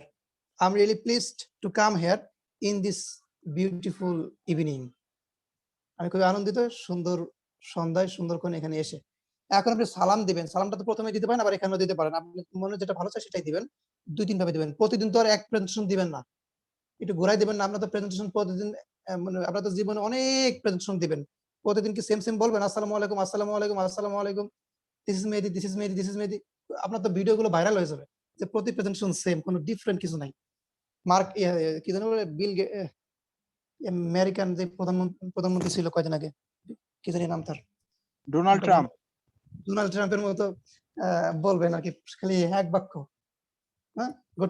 I am really pleased to come here in this beautiful evening, আমি খুবই আনন্দিত সুন্দর সন্ধ্যায় সুন্দরক্ষণ এখানে এসে। এখন আপনি সালাম দিবেন, সালামটা তো প্রথমে দিতে পারেন, আবার এখানেও দিতে পারেন, আপনি মনে যেটা ভালো চাই সেটাই দিবেন, 2-3 ভাবে দিবেন। প্রতিদিন তো আর এক প্রেজেন্টেশন দিবেন না, একটু ঘুরাই দিবেন না। আপনার তো প্রেজেন্টেশন প্রতিদিন, মানে আপনার তো জীবনে অনেক প্রেজেন্টেশন দিবেন, প্রতিদিন কি সেম বলবেন আসসালামু আলাইকুম, আসসালামু আলাইকুম, আসসালামু আলাইকুম, this is Mehedi, this is Mehedi, this is Mehedi, আপনার তো ভিডিও গুলো ভাইরাল হয়ে যাবে যে প্রতি প্রেজেন্টেশন সেম, কোনো ডিফারেন্ট কিছু নাই। মার্ক কি জানো বিল আমেরিকান যে প্রধানমন্ত্রী ছিল কয়দিন আগে, কি জানি নাম তার, ডোনাল্ড ট্রাম্প। ডোনাল্ড ট্রাম্পের মতো বলবেন আর কি, খালি এক বাক্য, হ্যাঁ গো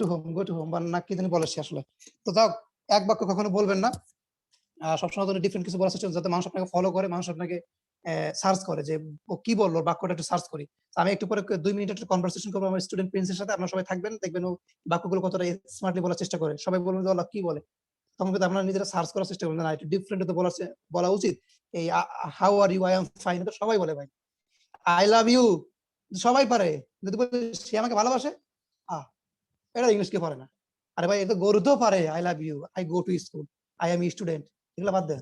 টু হোম বা না কি জানি বলে সে আসলে। তো যাও, এক বাক্য কখনো বলবেন না, সবসময় ধরে ডিফারেন্ট কিছু বলার চেষ্টা করুন, যাতে মানুষ আপনাকে ফলো করে, মানুষ আপনাকে সার্চ করে যে ও কি বললো, বাক্যটা একটু সার্চ করি। আমি একটু পরে 2 মিনিট একটা কনভারসেশন করবো আমার স্টুডেন্ট প্রিন্সের সাথে, আপনারা সবাই থাকবেন, দেখবেন ও বাক্যগুলো কতটা স্মার্টলি বলার চেষ্টা করে, সবাই বলবেন যে কি বলে, তখন কিন্তু আপনারা নিজেরা সার্চ করার চেষ্টা করবেন, না একটু ডিফারেন্ট তো বলা উচিত। এই how are you, I am fine, তো সবাই বলে ভাই, আই লাভ ইউ সবাই পারে, যদি বলে সে আমাকে ভালোবাসে, এটা ইংলিশ কে পারে না, আরে ভাই এটা গরুতেও পারে, I love you, I go to school, I am student, এগুলো বাদ দেন,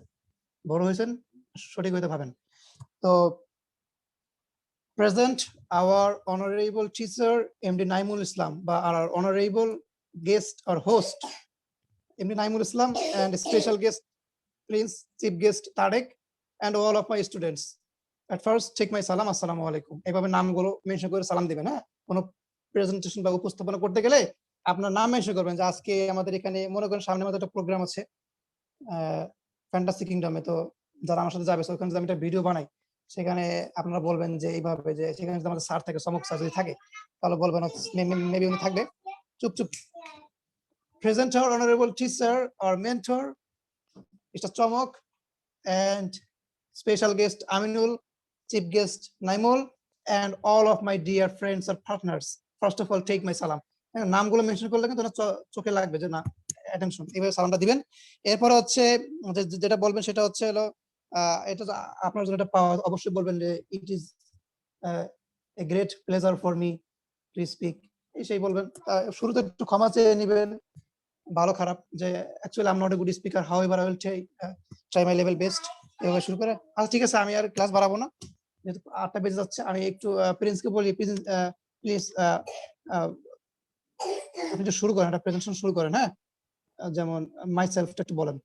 বড় হয়েছেন সঠিক হইতে ভাবেন। তো present our honorable teacher MD Naimul Islam, বা our honorable guest or host MD Naimul Islam, and special guest Prince, chief guest Tarek, and all of my students. At first take my salam, assalamu alaikum, এইভাবে নামগুলো মেনশন করে সালাম দিবেন। হ্যাঁ, কোনো প্রেজেন্টেশন বা উপস্থাপনা করতে গেলে আপনার নাম মেনশন করবেন, যে আজকে আমাদের এখানে মনে করেন সামনে আমাদের একটা প্রোগ্রাম আছে ফ্যান্টাসি কিংডমে, তো যারা আমার সাথে যাবে ওখানে যদি আমি একটা ভিডিও বানাই, সেখানে আপনারা বলবেন যে এইভাবে, যে সেখানে যদি আমাদের স্যার থাকে, চমক স্যার যদি থাকে, তাহলে বলবেন মেবি উনি থাকবে, চুপ চুপ, present our honorable teacher or mentor Mr. চমক, and special guest Aminul, chief guest Naimul, and all of my dear friends or partners. First of all, take my salam. নামগুলো মেনশন করলে কিন্তু চোখে লাগবে যে না অ্যাটেনশন, এইভাবে সালামটা দিবেন। এরপর হচ্ছে যেটা বলবেন সেটা হচ্ছে হলো এটা আপনার জন্য এটা পাওয়া, অবশ্যই বলবেন যে it is a great pleasure for me to speak, এই সেই বলবেন। শুরুতে একটু ক্ষমা চেয়ে নেবেন, ভালো খারাপ, যে actually I am not a good speaker, however I will try my level best, এভাবে শুরু করে। আচ্ছা ঠিক আছে, আমি আর ক্লাস বাড়াবো না, যেহেতু 8টা বেজে যাচ্ছে, আমি একটু প্রিন্সকে বলি, প্লিজ আপনি একটু শুরু করেন, একটা প্রেজেন্টেশন শুরু করেন, হ্যাঁ? যেমন মাইসেলফটা একটু বলেন।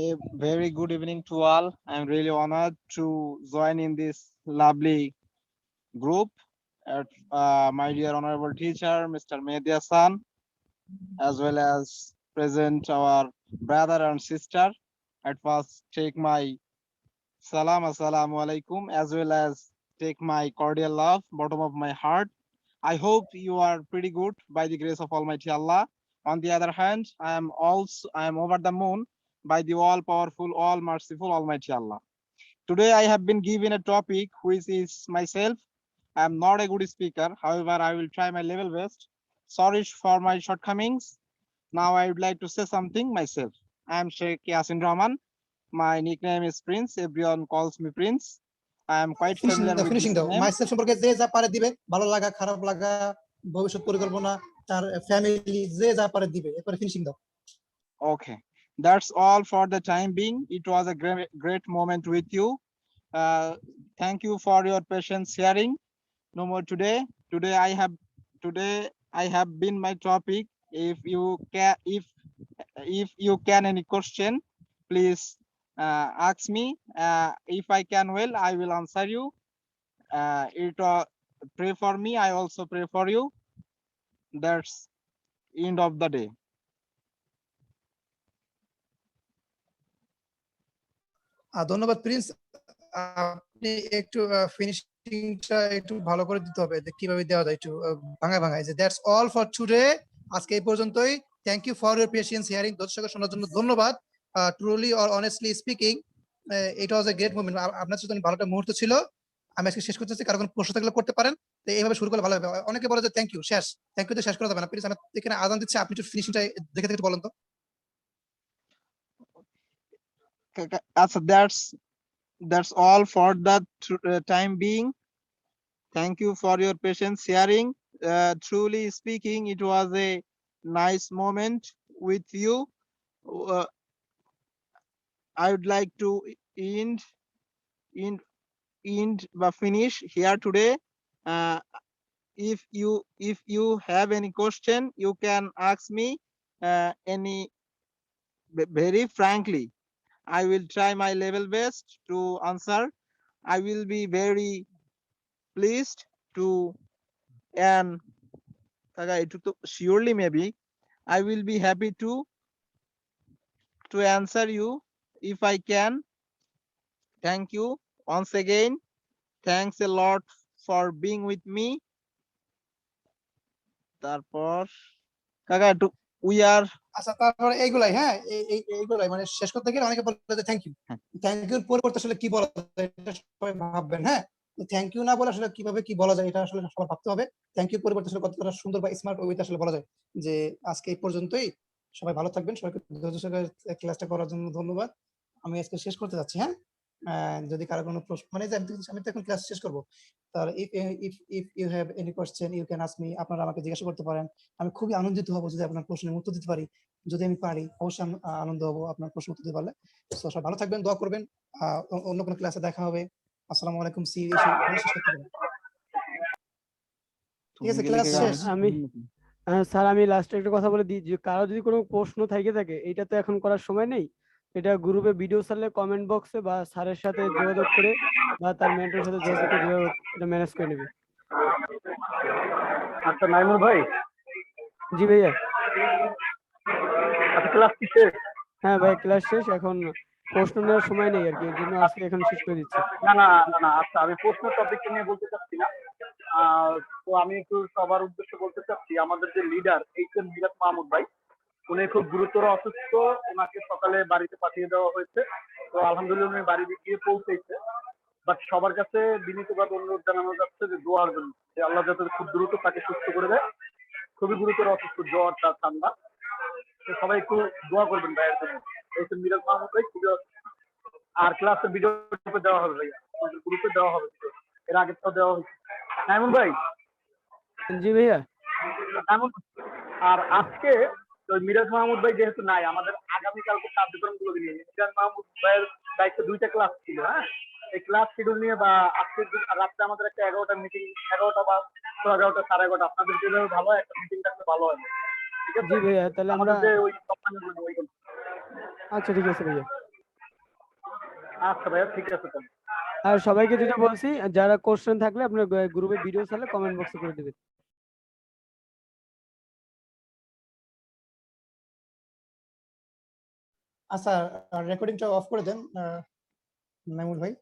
A very good evening to all. I'm really honored to join in this lovely group at my dear honorable teacher, Mr. Mehdi Hassan, as well as present our brother and sister. At first, take my salam, assalamu alaikum, as well as take my cordial love, bottom of my heart. I hope you are pretty good by the grace of Almighty Allah. On the other hand, I am over the moon by the all powerful, all merciful Almighty Allah. Today I have been given a topic which is myself. I am not a good speaker. However, I will try my level best. Sorry for my shortcomings. Now I would like to say something myself. I am Sheikh Yasin Rahman. My nickname is Prince. Everyone calls me Prince. I am quite familiar with finishing this দাও। name. মাইসেলফ সম্পর্কে যে যা পারে দিবে, ভালো লাগা, খারাপ লাগা, ভবিষ্যৎ পরিকল্পনা, তার ফ্যামিলি, যে যা পারে দিবে, এরপরে ফিনিশিং দাও। Okay, that's all for the time being. It was a great moment with you. Thank you for your patience hearing. No more today. Today I have been my topic. If you can any question, please ask me. If I can well, I will answer you. Pray for me. I also pray for you. That's end of the day. ধন্যবাদ প্রিন্স। আপনি একটু ফিনিশিংটা একটু ভালো করে দিতে হবে, যে কিভাবে দেওয়া যায়, একটু ভাঙায় ভাঙায়। যে দ্যাটস অল ফর টুডে, আজকে এই পর্যন্তই। Thank you for your patience hearing. দর্শকদের শোনার জন্য ধন্যবাদ। Truly or honestly speaking, it was a great moment. আপনার সাথে ভালো একটা মুহূর্ত ছিল। আমি আজকে শেষ করতে চাচ্ছি, কারো কোনো প্রশ্ন থাকলে করতে পারেন। তো এইভাবে শুরু করলে ভালো হবে। অনেকে বলে যে থ্যাংক ইউ শেষ, থ্যাংক ইউ তো শেষ করা যাবে না। প্লিজ, আমি এখানে আজান দিচ্ছি, আপনি একটু ফিনিশিংটা দেখে দেখে একটু বলেন তো। So that's all for the time being. Thank you for your patience hearing. Truly speaking, it was a nice moment with you. I would like to end but finish here today. Uh, if you have any question, you can ask me any very frankly. I will try my level best to answer. I will be very pleased to, and surely maybe I will be happy to answer you if I can. Thank you once again. Thanks a lot for being with me. তারপর কাকা একটু we are আচ্ছা, তারপরে এইগুলাই, হ্যাঁ, এইগুলাই মানে শেষ করতে গেলে অনেকে বলে যে থ্যাংক ইউ। থ্যাংক ইউর পরিবর্তে আসলে কি বলা যায়, এটা সবাই ভাববেন, হ্যাঁ। থ্যাংক ইউ না বলে আসলে কিভাবে কি বলা যায়, এটা আসলে সবার ভাবতে হবে। থ্যাংক ইউর পরিবর্তে আসলে কতটা সুন্দর বা স্মার্ট ওয়েতে আসলে বলা যায়। যে আজকে এই পর্যন্তই, সবাই ভালো থাকবেন। সবাইকে ধৈর্য সহকারে ক্লাসটা করার জন্য ধন্যবাদ। আমি আজকে শেষ করতে যাচ্ছি, হ্যাঁ। যদি কারো কোনো প্রশ্ন, মানে যে আমি তো এখন ক্লাস শেষ করবো, তার if you have any question you can ask me, আপনারা আমাকে জিজ্ঞাসা করতে পারেন। আমি খুবই আনন্দিত হব যদি আপনার প্রশ্নের উত্তর দিতে পারি। যদি আমি পারি, অবশ্যই আমি আনন্দ হব আপনার প্রশ্ন উত্তর দিতে পারলে। তো সবাই ভালো থাকবেন, দোয়া করবেন। অন্য কোনো ক্লাসে দেখা হবে। আসসালামু আলাইকুম। See you. শেষ করতে পারেন। ঠিক আছে, ক্লাস শেষ। আমি স্যার, আমি লাস্টে একটা কথা বলে দিই, যে কারো যদি কোনো প্রশ্ন থেকে থাকে, এটা তো এখন করার সময় নেই। এটা গ্রুপে ভিডিও ছাড়লে কমেন্ট বক্সে বা স্যারের সাথে যোগাযোগ করে বা তার মেন্টরের সাথে যোগাযোগ করে যেভাবে হোক এটা ম্যানেজ করে নেবে। আচ্ছা নাইমুল ভাই, জি ভাইয়া। আচ্ছা ক্লাস কি শেষ? হ্যাঁ ভাই, ক্লাস শেষ। এখন প্রশ্ন নেওয়ার সময় নেই আর কি, এর জন্য আজকে এখন শেষ করে দিচ্ছি। না না না না, আচ্ছা আমি প্রশ্ন টপিকটা নিয়ে বলতে চাচ্ছি না। তো আমি একটু সবার উদ্দেশ্যে বলতে চাচ্ছি, আমাদের যে লিডার এইচএম মিরাজ মাহমুদ ভাই, উনি খুব গুরুতর অসুস্থ। ওনাকে সকালে বাড়িতে পাঠিয়ে দেওয়া হয়েছে। তো আলহামদুলিল্লাহ উনি বাড়ি গিয়ে পৌঁছেছে। বাট সবার কাছে বিনীতভাবে অনুরোধ জানানো যাচ্ছে যে দোয়ার জন্য, যে আল্লাহ যাতে খুব দ্রুত তাকে সুস্থ করে দেয়। খুবই গুরুতর অসুস্থ, জ্বর তার ঠান্ডা। তো সবাই একটু দোয়া করবেন ভাইয়ের জন্য। এইচএম মিরাজ মাহমুদ ভাই খুবই অসুস্থ। আর ক্লাসে ভিডিও দেওয়া হবে ভাইয়া, আমাদের গ্রুপে দেওয়া হবে, এর আগে তো দেওয়া হয়েছে। এমন ভাই। জি ভাইয়া। এমন। আর আজকে মিরাজ মাহমুদ ভাই যেহেতু নাই, আমাদের আগামী আগামীকালকে কার্যক্রমগুলো নিয়ে মিজান মাহমুদ ভাইয়ের দায়িত্ব 2টা ক্লাস ছিল, হ্যাঁ। এই ক্লাস শিডিউল নিয়ে বা আজকের দিন রাত্রে আমাদের একটা 11টা মিটিং, 11টা বা 11টা 11:30 আপনাদের জন্য ভালো হয়, একটা মিটিং থাকলে ভালো হয়। ঠিক আছে জি ভাইয়া, তাহলে আমরা আমাদের যে ওই কোম্পানিগুলো ওইগুলো। আচ্ছা ঠিক আছে ভাইয়া। আচ্ছা ভাইয়া, ঠিক আছে তাহলে। আর সবাইকে যেটা বলছি, যারা কোশ্চেন থাকলে আপনার গ্রুপে ভিডিও চাইলে কমেন্ট বক্সে করে দিবেন। আচ্ছা, রেকর্ডিংটা অফ করে দেন মাহমুদ ভাই।